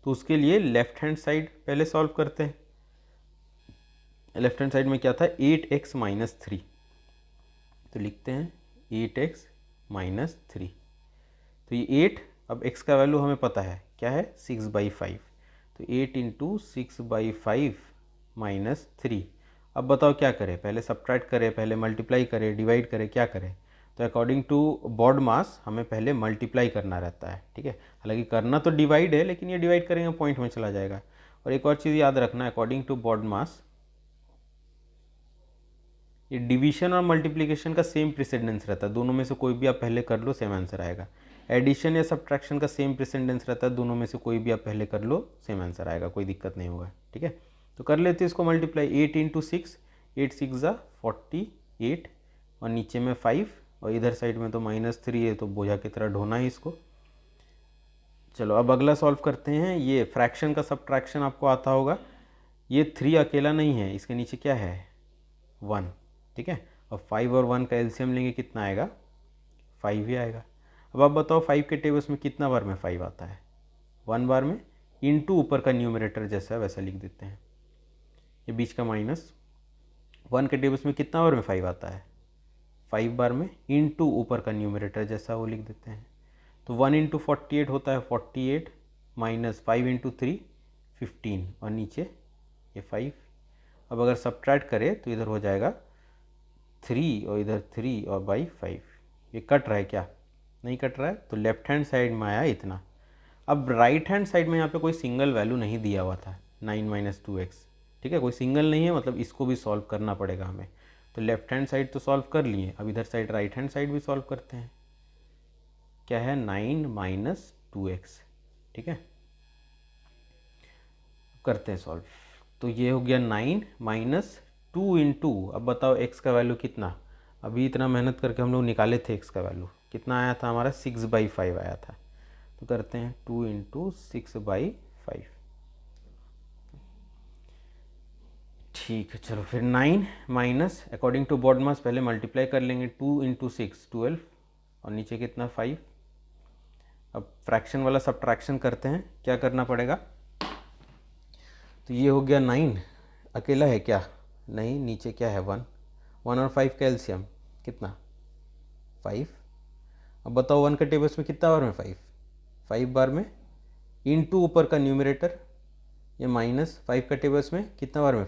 तो उसके लिए लेफ्ट हैंड साइड पहले सॉल्व करते हैं। लेफ्ट हैंड साइड में क्या था, 8x - 3। तो लिखते हैं 8x - 3। तो ये 8, अब x का वैल्यू हमें पता है क्या है, 6/5। तो 8 × 6/5 - 3। अब बताओ क्या करें, पहले सब्ट्रैक्ट करें, पहले मल्टीप्लाई करें, डिवाइड करें, क्या करें। तो अकॉर्डिंग टू बॉड मास हमें पहले मल्टीप्लाई करना रहता है, ठीक है। हालांकि करना तो डिवाइड है, लेकिन ये डिवाइड करेंगे पॉइंट में चला जाएगा। और एक और चीज़ याद रखना, अकॉर्डिंग टू बॉड मास ये डिवीजन और मल्टीप्लिकेशन का सेम प्रेसिडेंस रहता है, दोनों में से कोई भी आप पहले कर लो सेम आंसर आएगा। एडिशन या सब्ट्रैक्शन का सेम प्रेसिडेंस रहता है, दोनों में से कोई भी आप पहले कर लो सेम आंसर आएगा, कोई दिक्कत नहीं होगा, ठीक है। तो कर लेते हैं इसको मल्टीप्लाई, 8 इंटू 6, 8 6 ज़ा 48 और नीचे में 5 और इधर साइड में तो -3 है, तो बोझा की तरह ढोना है इसको। चलो अब अगला सॉल्व करते हैं। ये फ्रैक्शन का सब्ट्रैक्शन आपको आता होगा। ये 3 अकेला नहीं है, इसके नीचे क्या है 1, ठीक है। और 5 और 1 का एलसीएम लेंगे, कितना आएगा 5 ही आएगा। अब आप बताओ 5 के टेबल्स में कितना बार में 5 आता है, 1 बार में, इनटू ऊपर का न्यूमरेटर जैसा वैसा लिख देते हैं, ये बीच का माइनस। 1 के टेबल्स में कितना बार में 5 आता है, 5 बार में, इनटू ऊपर का न्यूमरेटर जैसा वो लिख देते हैं। तो 1 इंटू 48 होता है 48 माइनस 5 इंटू 3 15 और नीचे ये 5। अब अगर सब्ट्रैक्ट करें तो इधर हो जाएगा 3 और इधर 3 और बाई 5। ये कट रहा है क्या, नहीं कट रहा है, तो लेफ्ट हैंड साइड में आया इतना। अब राइट हैंड साइड में यहाँ पे कोई सिंगल वैल्यू नहीं दिया हुआ था, 9 माइनस 2x, ठीक है, कोई सिंगल नहीं है, मतलब इसको भी सॉल्व करना पड़ेगा हमें। तो लेफ्ट हैंड साइड तो सॉल्व कर लिए, अब इधर साइड राइट हैंड साइड भी सॉल्व करते हैं। क्या है 9 माइनस 2x, ठीक है, करते हैं सॉल्व। तो ये हो गया 9 माइनस 2 इंटू, अब बताओ x का वैल्यू कितना, अभी इतना मेहनत करके हम लोग निकाले थे, x का वैल्यू कितना आया था हमारा 6/5 आया था। तो करते हैं 2 इंटू 6/5, ठीक है। चलो फिर 9 माइनस अकॉर्डिंग टू बॉड मास पहले मल्टीप्लाई कर लेंगे, 2 इंटू 6 12 और नीचे कितना 5। अब फ्रैक्शन वाला सब्ट्रैक्शन करते हैं, क्या करना पड़ेगा, तो ये हो गया 9 अकेला है क्या, नहीं, नीचे क्या है 1 और 5 का एलसीएम कितना 5। अब बताओ 1 के टेबल्स में कितना बार में 5 बार में, इनटू ऊपर का न्यूमरेटर, ये माइनस 5 का टेबल्स में कितना बार में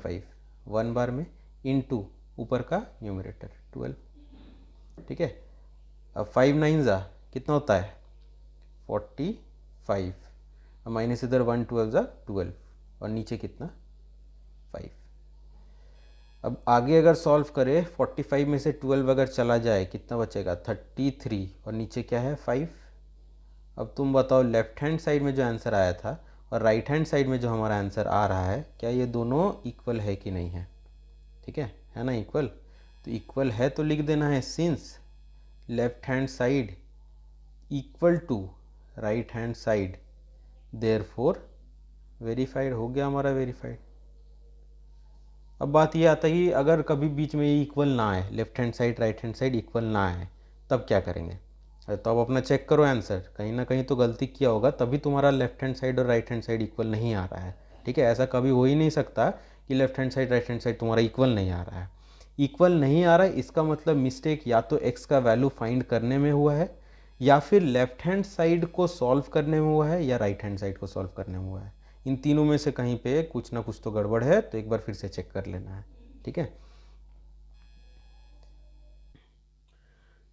1 बार में, इनटू ऊपर का न्यूमरेटर 12, ठीक है। अब 5 9 ज़ा कितना होता है 45, अब माइनस इधर 1 12 ज़ा 12 और नीचे कितना 5। अब आगे अगर सॉल्व करें 45 में से 12 अगर चला जाए कितना बचेगा 33 और नीचे क्या है 5। अब तुम बताओ लेफ्ट हैंड साइड में जो आंसर आया था और राइट हैंड साइड में जो हमारा आंसर आ रहा है, क्या ये दोनों इक्वल है कि नहीं है, ठीक है ना इक्वल। तो इक्वल है तो लिख देना है, since left hand side equal to right hand side, therefore verified, हो गया हमारा वेरीफाइड। अब बात ये आता है कि अगर कभी बीच में ये इक्वल ना आए, left hand side right hand side equal ना आए, तब क्या करेंगे। तो अब अपना चेक करो आंसर, कहीं ना कहीं तो गलती किया होगा, तभी तुम्हारा लेफ्ट हैंड साइड और राइट हैंड साइड इक्वल नहीं आ रहा है, ठीक है। ऐसा कभी हो ही नहीं सकता कि left hand side right hand side तुम्हारा इक्वल नहीं आ रहा है। इक्वल नहीं आ रहा है इसका मतलब मिस्टेक या तो x का वैल्यू फाइंड करने में हुआ है, या फिर लेफ्ट हैंड साइड को सॉल्व करने में हुआ है, या राइट हैंड साइड को सॉल्व करने में हुआ है। इन तीनों में से कहीं पे कुछ ना कुछ तो गड़बड़ है, तो एक बार फिर से चेक कर लेना है, ठीक है।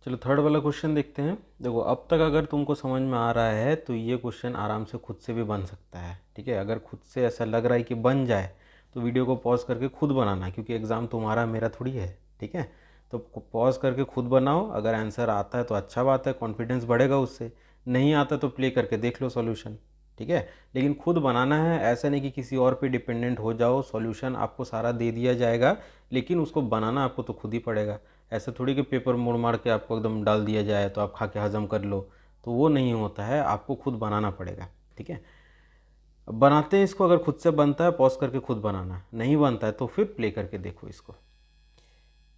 चलो थर्ड वाला क्वेश्चन देखते हैं। देखो अब तक अगर तुमको समझ में आ रहा है तो ये क्वेश्चन आराम से खुद से भी बन सकता है, ठीक है। अगर खुद से ऐसा लग रहा है कि बन जाए तो वीडियो को पॉज करके खुद बनाना, क्योंकि एग्ज़ाम तुम्हारा मेरा थोड़ी है, ठीक है। तो पॉज करके खुद बनाओ, अगर आंसर आता है तो अच्छा बात है, कॉन्फिडेंस बढ़ेगा उससे, नहीं आता तो प्ले करके देख लो सॉल्यूशन, ठीक है। लेकिन खुद बनाना है, ऐसा नहीं कि किसी और पे डिपेंडेंट हो जाओ, सॉल्यूशन आपको सारा दे दिया जाएगा लेकिन उसको बनाना आपको तो खुद ही पड़ेगा। ऐसा थोड़ी कि पेपर मोड़ मार के आपको एकदम डाल दिया जाए तो आप खा के हजम कर लो, तो वो नहीं होता है, आपको खुद बनाना पड़ेगा, ठीक है। अब बनाते हैं इसको, अगर खुद से बनता है पॉज करके खुद बनाना, नहीं बनता है तो फिर प्ले करके देखो इसको,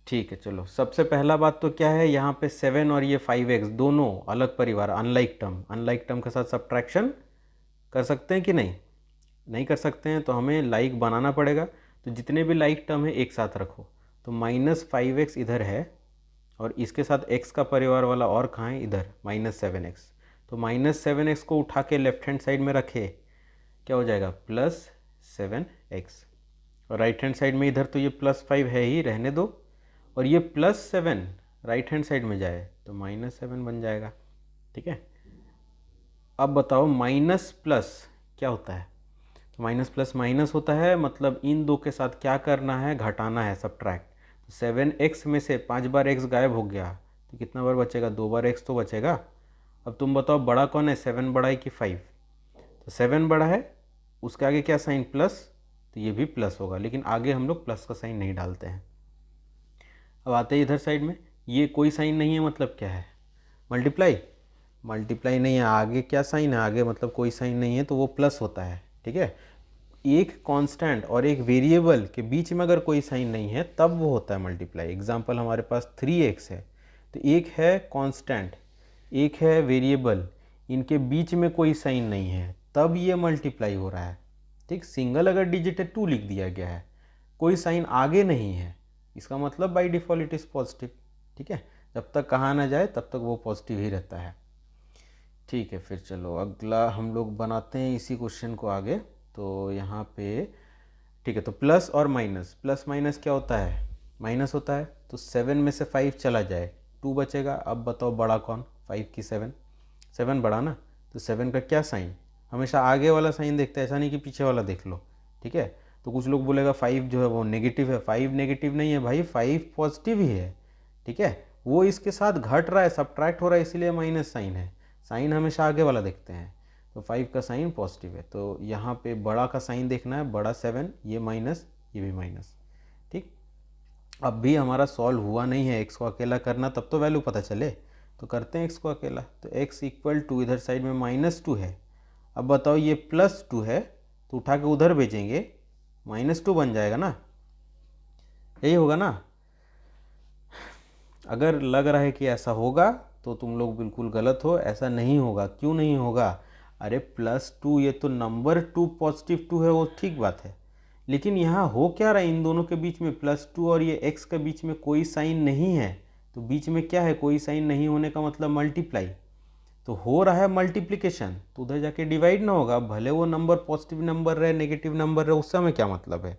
ठीक है। चलो सबसे पहला बात तो क्या है, यहाँ पे 7 और ये 5x दोनों अलग परिवार, अनलाइक टर्म के साथ सब्ट्रैक्शन कर सकते हैं कि नहीं, नहीं कर सकते हैं, तो हमें लाइक बनाना पड़ेगा। तो जितने भी लाइक टर्म है एक साथ रखो, तो -5x इधर है और इसके साथ x का परिवार वाला और कहाँ है, इधर -7x। तो -7x को उठा के लेफ्ट हैंड साइड में रखे, क्या हो जाएगा +7x, और राइट हैंड साइड में इधर तो ये +5 है ही, रहने दो, और ये +7 राइट हैंड साइड में जाए तो -7 बन जाएगा। ठीक है, अब बताओ माइनस प्लस क्या होता है? तो माइनस प्लस माइनस होता है, मतलब इन दो के साथ क्या करना है, घटाना है, सब्ट्रैक्ट। तो 7x में से 5 बार x गायब हो गया तो कितना बार बचेगा? 2 बार x तो बचेगा। अब तुम बताओ बड़ा कौन है, 7 बड़ा है कि 5? तो 7 बड़ा है, उसके आगे क्या साइन? प्लस, तो ये भी प्लस होगा, लेकिन आगे हम लोग प्लस का साइन नहीं डालते हैं। अब आते हैं इधर साइड में, ये कोई साइन नहीं है, मतलब क्या है? मल्टीप्लाई। मल्टीप्लाई नहीं है, आगे क्या साइन है? आगे मतलब कोई साइन नहीं है तो वो प्लस होता है। ठीक है, एक कांस्टेंट और एक वेरिएबल के बीच में अगर कोई साइन नहीं है तब वो होता है मल्टीप्लाई। एग्जांपल हमारे पास 3x है, तो एक है कांस्टेंट, एक है वेरिएबल, इनके बीच में कोई साइन नहीं है तब ये मल्टीप्लाई हो रहा है। ठीक, सिंगल अगर डिजिट है 2 लिख दिया गया है, कोई साइन आगे नहीं है, इसका मतलब by default it is positive. ठीक है, जब तक कहा ना जाए तब तक वो पॉजिटिव ही रहता है। ठीक है, फिर चलो अगला हम लोग बनाते हैं इसी क्वेश्चन को आगे। तो यहाँ पे ठीक है, तो प्लस और माइनस, प्लस माइनस क्या होता है? माइनस होता है। तो 7 में से 5 चला जाए 2 बचेगा। अब बताओ बड़ा कौन, 5 की 7? 7 बड़ा ना, तो 7 का क्या साइन? हमेशा आगे वाला साइन देखते हैं, ऐसा नहीं कि पीछे वाला देख लो। ठीक है, तो कुछ लोग बोलेगा 5 जो है वो नेगेटिव है। 5 नेगेटिव नहीं है भाई, 5 पॉजिटिव ही है। ठीक है, वो इसके साथ घट रहा है, सब्ट्रैक्ट हो रहा है, इसीलिए माइनस साइन है। साइन हमेशा आगे वाला देखते हैं, तो 5 का साइन पॉजिटिव है। तो यहाँ पे बड़ा का साइन देखना है, बड़ा 7, ये माइनस, ये भी माइनस। ठीक, अब भी हमारा सॉल्व हुआ नहीं है, x को अकेला करना तब तो वैल्यू पता चले। तो करते हैं x को अकेला, तो x इक्वल टू इधर साइड में -2 है। अब बताओ ये +2 है तो उठा के उधर भेजेंगे, -2 बन जाएगा ना, यही होगा ना? अगर लग रहा है कि ऐसा होगा तो तुम लोग बिल्कुल गलत हो, ऐसा नहीं होगा। क्यों नहीं होगा? अरे +2, ये तो नंबर 2 पॉजिटिव 2 है, वो ठीक बात है, लेकिन यहाँ हो क्या रहा है? इन दोनों के बीच में +2 और ये x के बीच में कोई साइन नहीं है। तो बीच में क्या है? कोई साइन नहीं होने का मतलब मल्टीप्लाई। तो हो रहा है मल्टीप्लिकेशन, तो उधर जाके डिवाइड ना होगा। भले वो नंबर पॉजिटिव नंबर रहे, नेगेटिव नंबर रहे, उससे हमें क्या मतलब है?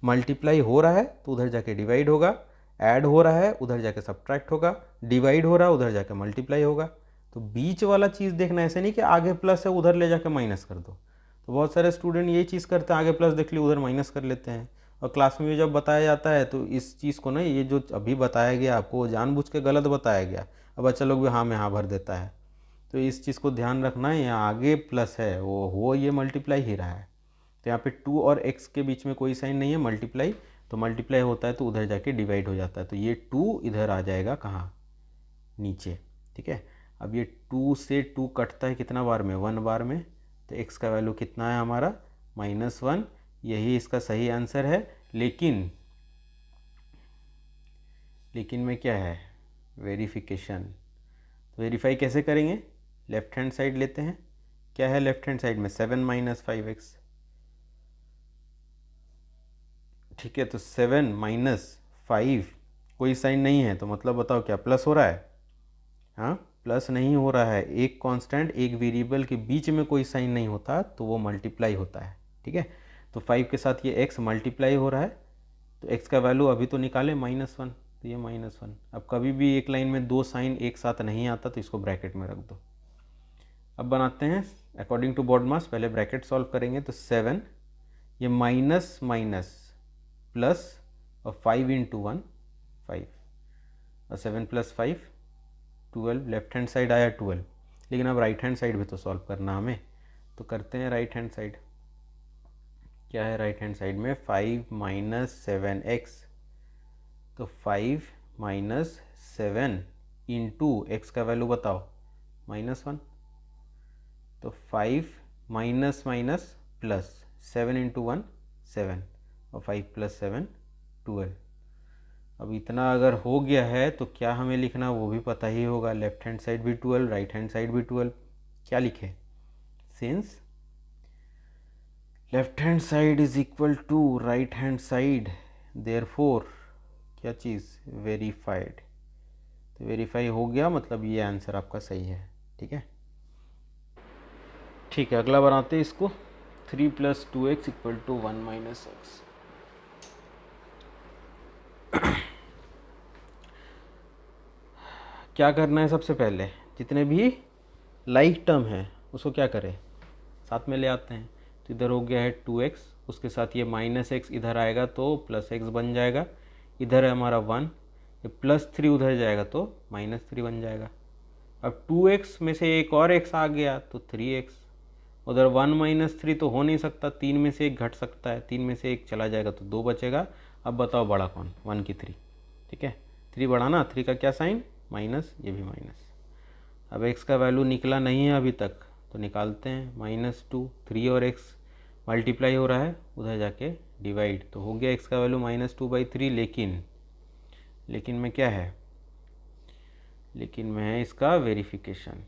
मल्टीप्लाई हो रहा है तो उधर जाके डिवाइड होगा, ऐड हो रहा है उधर जाके सब्ट्रैक्ट होगा, डिवाइड हो रहा है उधर जाके मल्टीप्लाई होगा। तो बीच वाला चीज़ देखना, ऐसे नहीं कि आगे प्लस है उधर ले जाके माइनस कर दो। तो बहुत सारे स्टूडेंट यही चीज़ करते हैं, आगे प्लस देख लिया उधर माइनस कर लेते हैं। और क्लास में भी जब बताया जाता है तो इस चीज़ को ना, ये जो अभी बताया गया आपको जानबूझ के गलत बताया गया, अब बच्चा लोग भी हाँ में हाँ भर देता है। तो इस चीज़ को ध्यान रखना है, यहाँ आगे प्लस है वो ये मल्टीप्लाई ही रहा है। तो यहाँ पे 2 और x के बीच में कोई साइन नहीं है, मल्टीप्लाई। तो मल्टीप्लाई होता है तो उधर जाके डिवाइड हो जाता है, तो ये 2 इधर आ जाएगा कहाँ? नीचे। ठीक है, अब ये 2 से 2 कटता है कितना बार में? 1 बार में। तो x का वैल्यू कितना है हमारा? -1। यही इसका सही आंसर है। लेकिन में क्या है? वेरिफिकेशन। तो वेरीफाई कैसे करेंगे? लेफ्ट हैंड साइड लेते हैं। क्या है लेफ्ट हैंड साइड में? 7 - 5x। ठीक है, तो 7 - 5 कोई साइन नहीं है, तो मतलब बताओ क्या प्लस हो रहा है? हाँ, प्लस नहीं हो रहा है। एक कांस्टेंट एक वेरिएबल के बीच में कोई साइन नहीं होता तो वो मल्टीप्लाई होता है। ठीक है, तो 5 के साथ ये x मल्टीप्लाई हो रहा है, तो x का वैल्यू अभी तो निकाले -1, तो ये -1। अब कभी भी एक लाइन में दो साइन एक साथ नहीं आता तो इसको ब्रैकेट में रख दो। अब बनाते हैं अकॉर्डिंग टू BODMAS। पहले ब्रैकेट सॉल्व करेंगे, तो 7, ये माइनस माइनस प्लस और 5 × 1 5 और 7 + 5 12। लेफ्ट हैंड साइड आया 12, लेकिन अब राइट हैंड साइड भी तो सॉल्व करना हमें, तो करते हैं राइट हैंड साइड। क्या है राइट हैंड साइड में? 5 - 7x। तो 5 - 7 × x का वैल्यू बताओ, -1। तो 5 माइनस माइनस प्लस, 7 × 1 7 और 5 + 7 12। अब इतना अगर हो गया है तो क्या हमें लिखना वो भी पता ही होगा। लेफ्ट हैंड साइड भी 12, राइट हैंड साइड भी 12। क्या लिखे? Since left hand side is equal to right hand side, therefore क्या चीज़? वेरीफाइड। तो वेरीफाई हो गया, मतलब ये आंसर आपका सही है। ठीक है, ठीक है, अगला बनाते हैं इसको। 3 + 2x = 1 - x। क्या करना है, सबसे पहले जितने भी लाइक टर्म है उसको क्या करें, साथ में ले आते हैं। तो इधर हो गया है 2x, उसके साथ ये -x इधर आएगा तो +x बन जाएगा। इधर है हमारा 1, ये +3 उधर जाएगा तो -3 बन जाएगा। अब 2x में से एक और x आ गया तो 3x, उधर 1 - 3 तो हो नहीं सकता, 3 में से एक घट सकता है, 3 में से एक चला जाएगा तो 2 बचेगा। अब बताओ बड़ा कौन, 1 की 3, ठीक है, 3 बड़ा ना, 3 का क्या साइन, माइनस, ये भी माइनस। अब x का वैल्यू निकला नहीं है अभी तक, तो निकालते हैं। -2, 3 और x मल्टीप्लाई हो रहा है, उधर जाके डिवाइड, तो हो गया x का वैल्यू -2/3। लेकिन में क्या है, लेकिन में है इसका वेरिफिकेशन।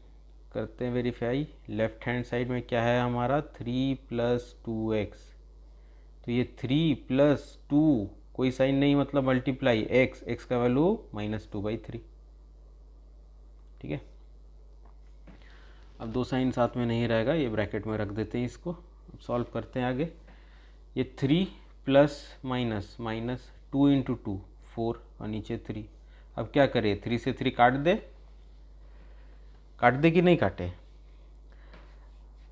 करते हैं वेरीफाई। लेफ्ट हैंड साइड में क्या है हमारा, 3 + 2x, तो ये 3 + 2 कोई साइन नहीं, मतलब मल्टीप्लाई, x का वैल्यू -2/3, ठीक है। अब दो साइन साथ में नहीं रहेगा, ये ब्रैकेट में रख देते हैं इसको। अब सॉल्व करते हैं आगे। ये 3 प्लस माइनस -2 × 2 4 और नीचे 3। अब क्या करें, 3 से 3 काट दे कि नहीं काटे,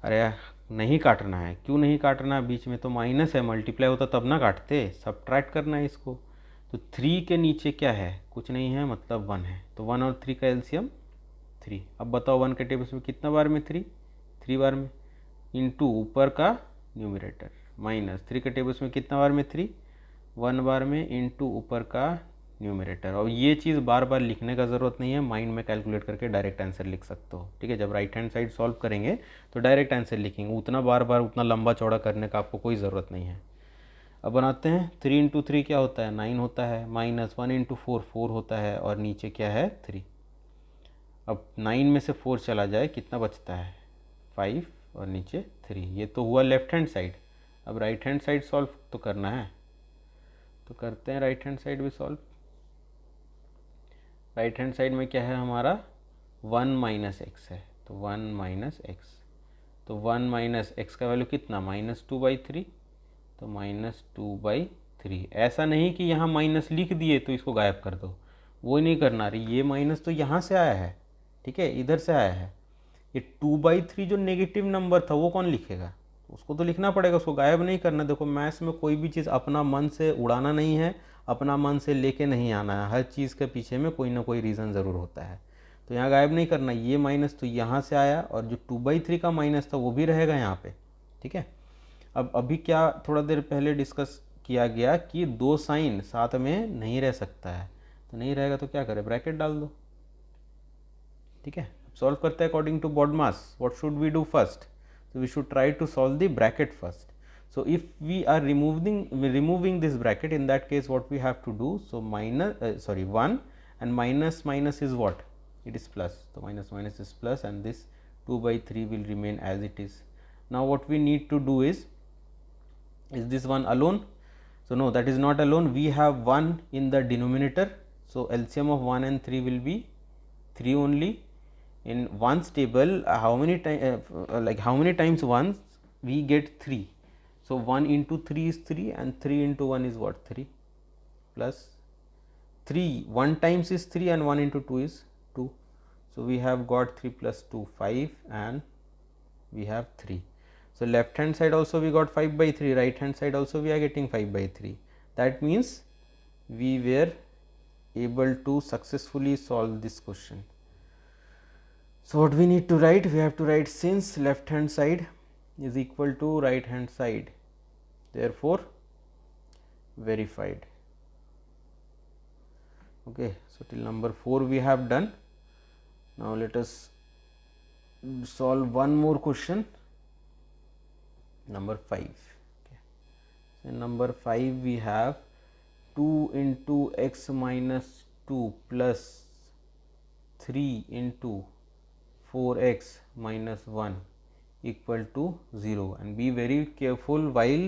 अरे नहीं काटना है। क्यों नहीं काटना, बीच में तो माइनस है, मल्टीप्लाई होता तब ना काटते, सब्ट्रैक्ट करना है इसको। तो 3 के नीचे क्या है, कुछ नहीं है, मतलब 1 है, तो 1 और 3 का एलसीएम 3। अब बताओ 1 के टेबल में कितना बार में 3 बार में, इंटू ऊपर का न्यूमरेटर, माइनस 3 के टेबल में कितना बार में 3, 1 बार में, इंटू ऊपर का न्यूमरेटर। और ये चीज़ बार बार लिखने का ज़रूरत नहीं है, माइंड में कैलकुलेट करके डायरेक्ट आंसर लिख सकते हो, ठीक है। जब राइट हैंड साइड सॉल्व करेंगे तो डायरेक्ट आंसर लिखेंगे, उतना बार बार उतना लंबा चौड़ा करने का आपको कोई ज़रूरत नहीं है। अब बनाते हैं। 3 × 3 क्या होता है, 9 होता है, -1 × 4 4 होता है, और नीचे क्या है 3। अब 9 में से 4 चला जाए, कितना बचता है 5 और नीचे 3। ये तो हुआ लेफ्ट हैंड साइड। अब राइट हैंड साइड सॉल्व तो करना है, तो करते हैं राइट हैंड साइड भी सॉल्व। राइट हैंड साइड में क्या है हमारा, 1 - x है, तो 1 - x, तो 1 - x का वैल्यू कितना, -2/3, तो -2/3। ऐसा नहीं कि यहाँ माइनस लिख दिए तो इसको गायब कर दो, वो नहीं करना रही। ये माइनस तो यहाँ से आया है, ठीक है, इधर से आया है। ये 2/3 जो नेगेटिव नंबर था वो कौन लिखेगा, उसको तो लिखना पड़ेगा, उसको गायब नहीं करना। देखो मैथ्स में कोई भी चीज़ अपना मन से उड़ाना नहीं है, अपना मन से लेके नहीं आना है, हर चीज़ के पीछे में कोई ना कोई रीज़न ज़रूर होता है। तो यहाँ गायब नहीं करना, ये माइनस तो यहाँ से आया, और जो 2/3 का माइनस था वो भी रहेगा यहाँ पे, ठीक है। अब अभी क्या थोड़ा देर पहले डिस्कस किया गया कि दो साइन साथ में नहीं रह सकता है, तो नहीं रहेगा तो क्या करें, ब्रैकेट डाल दो, ठीक है। सॉल्व करते हैं according to BODMAS। What should we do first, so we should try to solve the bracket first. So if we are removing this bracket, in that case what we have to do, so 1 and minus is what, it is plus, so minus is plus, and this 2/3 will remain as it is. Now what we need to do is this one alone, so no, that is not alone, we have 1 in the denominator, so LCM of 1 and 3 will be 3 only. In ones table, how many times ones we get 3, so 1 × 3 is 3, and 3 × 1 is what, 3, plus 3 1 times is 3, and 1 × 2 is 2, so we have got 3 plus 2 5, and we have 3. So left hand side also we got 5/3, right hand side also we are getting 5/3. That means we were able to successfully solve this question. So what we need to write, we have to write, since left hand side is equal to right hand side, therefore verified. Okay, so till number 4 we have done. Now let us solve one more question, number 5. Okay. So in number 5 we have 2 × x minus 2 plus 3 × 4x minus 1 equal to 0, and be very careful while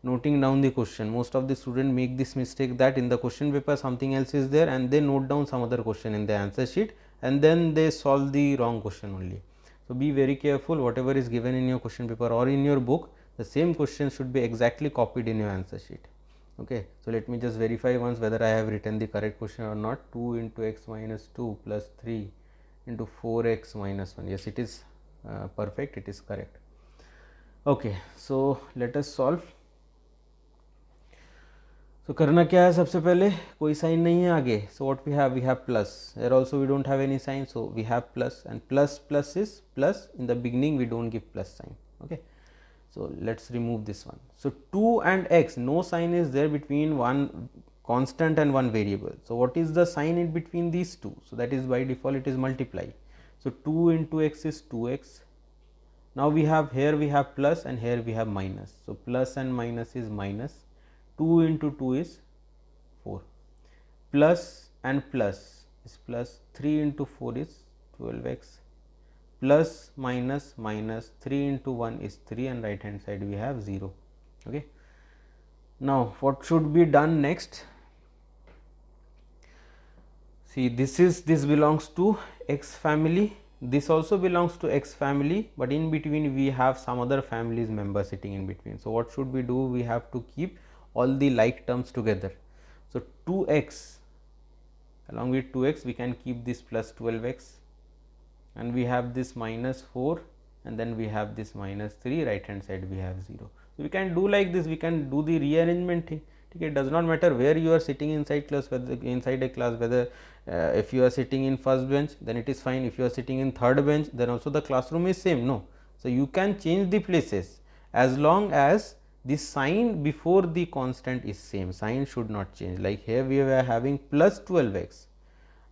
noting down the question. Most of the students make this mistake that in the question paper something else is there and they note down some other question in the answer sheet, and then they solve the wrong question only. So be very careful, whatever is given in your question paper or in your book, the same question should be exactly copied in your answer sheet. Okay, so let me just verify once whether I have written the correct question or not. 2 into x minus 2 plus 3 into 4x minus 1. Yes, it is perfect, it is correct. Okay, so let us solve. So करना क्या है, सबसे पहले कोई sign नहीं है आगे, so what we have plus. Here also we don't have any sign, so we have plus, and plus is plus. In the beginning we don't give plus sign. Okay, so let's remove this one. So 2 and x, no sign is there between one constant and one variable. So what is the sign in between these two? So that is by default it is multiply. So 2 into x is 2x. Now we have, here we have plus and here we have minus. So plus and minus is minus. 2 into 2 is 4. Plus and plus is plus. 3 into 4 is 12x. Plus minus minus, 3 into 1 is 3, and right hand side we have 0. Okay. Now what should be done next? See, this belongs to x family, this also belongs to x family, but in between we have some other families member sitting in between. So what should we do? We have to keep all the like terms together. So 2x, along with 2x we can keep this plus 12x, and we have this minus 4, and then we have this minus 3, right hand side we have 0. So we can do like this, we can do the rearrangement thing. Okay, it does not matter where you are sitting inside class, whether inside a class, whether if you are sitting in first bench then it is fine, if you are sitting in third bench then also the classroom is same. No, so you can change the places as long as the sign before the constant is same, sign should not change. Like here we are having plus 12x,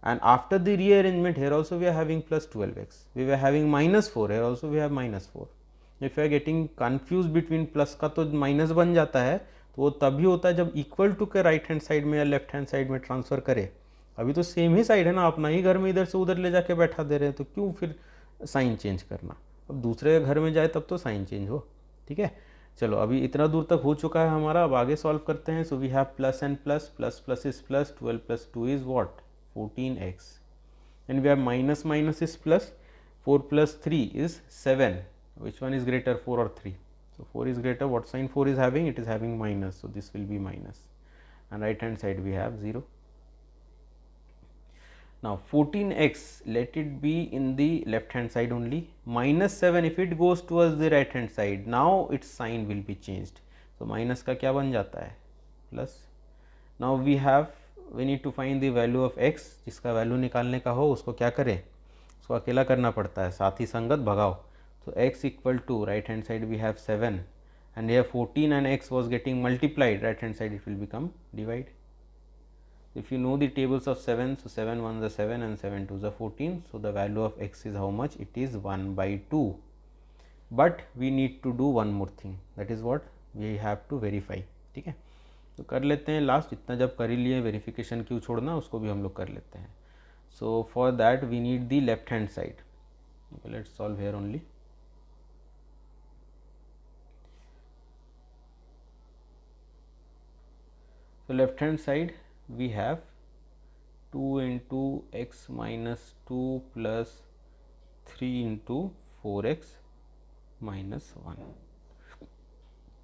and after the rearrangement here also we are having plus 12x, we were having minus 4, here also we have minus 4. If you are getting confused between plus का तो minus बन जाता है, तो वो तभी होता है जब इक्वल टू के राइट हैंड साइड में या लेफ्ट हैंड साइड में ट्रांसफर करे. अभी तो सेम ही साइड है ना, अपना ही घर में इधर से उधर ले जाके बैठा दे रहे हैं, तो क्यों फिर साइन चेंज करना. अब दूसरे घर में जाए तब तो साइन चेंज हो. ठीक है, चलो अभी इतना दूर तक हो चुका है हमारा, अब आगे सॉल्व करते हैं. So we have plus and plus, plus plus is plus, 12 plus 2 is what, 14x, and we have minus minus is plus, 4 plus 3 is 7. Which one is greater, 4 or 3? So 4 is greater. What sign 4 is having? It is having minus, so this will be minus, and right hand side we have 0. Now 14x, let it be in the left hand side only. Minus 7, if it goes towards the right hand side, now its sign will be changed. So minus का क्या बन जाता है, plus. Now we need to find the value of x. जिसका value निकालने का हो उसको क्या करें, उसको अकेला करना पड़ता है, साथी संगत भगाओ. So x equal to, right hand side we have 7, and here 14 and x was getting multiplied, right hand side it will become divide. If you know the tables of 7, so 7 1s are 7 and 7 2s are 14. So the value of x is how much? It is 1 by 2. But we need to do one more thing, that is what we have to verify. ठीक है, तो कर लेते हैं last, इतना जब कर ही लिए वेरिफिकेशन क्यों छोड़ना, उसको भी हम लोग कर लेते हैं. So for that we need the left hand side. Let's solve here only. So left hand side we have 2 into x minus 2 plus 3 into 4x minus 1.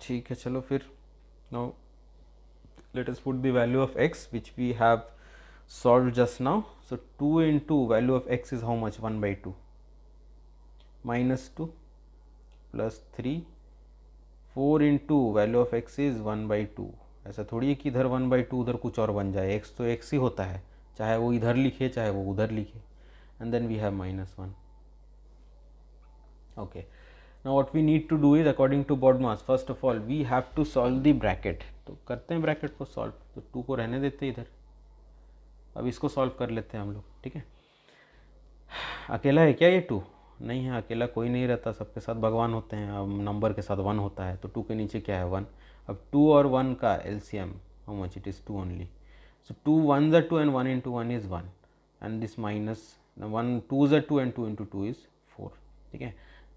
ठीक है, चलो फिर now let us put the value of x which we have solved just now. So 2 into value of x is how much, 1 by 2, minus 2 plus 3, 4 into value of x is 1 by 2. ऐसा थोड़ी है कि इधर 1 by 2 उधर कुछ और बन जाए, x तो x ही होता है, चाहे वो इधर लिखे चाहे वो उधर लिखे. And then we have minus 1. Okay, now what we need to do is according to BODMAS, first of all we have to solve the bracket. तो करते हैं ब्रैकेट को सॉल्व. तो 2 को रहने देते हैं इधर, अब इसको सॉल्व कर लेते हैं हम लोग. ठीक है, अकेला है क्या ये 2? नहीं है, अकेला कोई नहीं रहता, सबके साथ भगवान होते हैं. अब नंबर के साथ 1 होता है, तो 2 के नीचे क्या है, 1. अब 2 और 1 का LCM how much, it is 2 only. So 2 1s are 2 and 1 into 1 is 1, and this minus 1 2s are 2 and 2 into 2 is 4. ठीक है,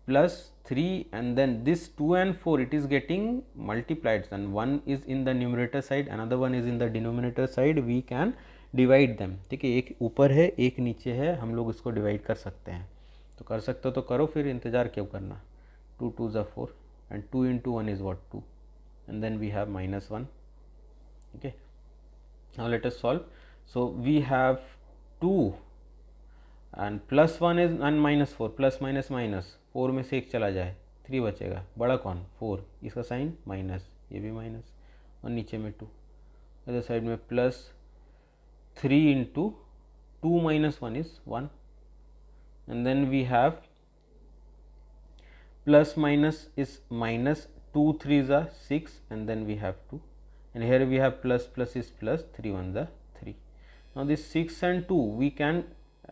plus 3, and then this 2 and 4 it is getting multiplied, and 1 is in the numerator side, another one is in the denominator side. We can divide them. ठीक है, एक ऊपर है एक नीचे है, हम लोग इसको डिवाइड कर सकते हैं. तो कर सकते हो तो करो, फिर इंतज़ार क्यों करना. 2 2s are 4 and 2 into 1 is what, 2, and then we have minus 1. Okay, now let us solve. So we have 2 and plus 1 is and minus 4, plus minus minus 4 में से एक चला जाए 3 बचेगा, बड़ा कौन 4, इसका साइन माइनस, ये भी माइनस, और नीचे में 2, अदर साइड में plus 3 into 2 minus 1 is 1, and then we have plus minus is minus, 2 3s are 6, and then we have 2, and here we have plus plus is plus, 3 1s are 3. Now this 6 and 2 we can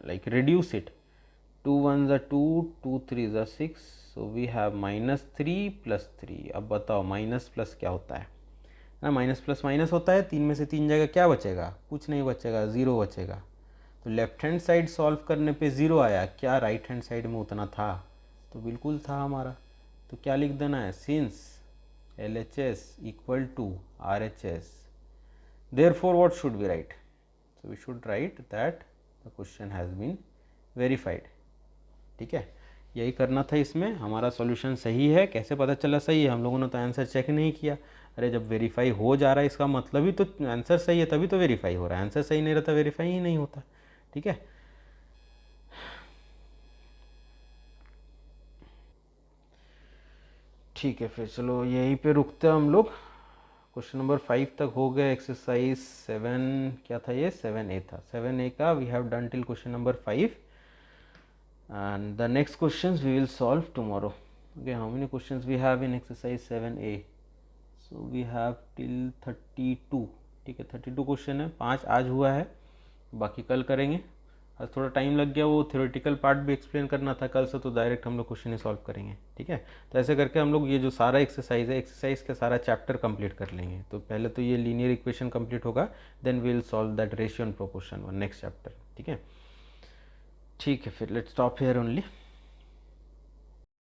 like reduce it, 2 1s are 2, 2 3s are 6, so we have minus 3 plus 3. अब बताओ minus plus क्या होता है ना, minus plus minus होता है, 3 में से 3 जाएगा, क्या बचेगा, कुछ नहीं बचेगा, 0 बचेगा. तो लेफ्ट हैंड साइड सॉल्व करने पे 0 आया, क्या राइट हैंड साइड में उतना था, तो बिल्कुल था हमारा. तो क्या लिख देना है, since LHS equal to RHS, therefore what should we write, so we should write that the question has been verified. ठीक है, यही करना था इसमें. हमारा सॉल्यूशन सही है. कैसे पता चला सही है, हम लोगों ने तो आंसर चेक नहीं किया. अरे जब वेरीफाई हो जा रहा है इसका मतलब ही तो आंसर सही है, तभी तो वेरीफाई हो रहा है. आंसर सही नहीं रहता वेरीफाई ही नहीं होता. ठीक है, ठीक है, फिर चलो यहीं पे रुकते हैं हम लोग. क्वेश्चन नंबर 5 तक हो गए. एक्सरसाइज 7 क्या था, ये 7A था. 7A का we have done till question number 5 and the next questions we will solve tomorrow. Okay, how many questions we have in exercise 7A? So we have till 32. ठीक है, 32 क्वेश्चन है. 5 आज हुआ है, बाकी कल करेंगे. आज थोड़ा टाइम लग गया, वो थ्योरेटिकल पार्ट भी एक्सप्लेन करना था. कल से तो डायरेक्ट हम लोग क्वेश्चन ही सॉल्व करेंगे. ठीक है, तो ऐसे करके हम लोग ये जो सारा एक्सरसाइज है, एक्सरसाइज का सारा चैप्टर कंप्लीट कर लेंगे. तो पहले तो ये लीनियर इक्वेशन कंप्लीट होगा, then we will solve that ratio and proportion one next chapter. ठीक है, ठीक है, फिर लेट्स स्टॉप हियर ओनली.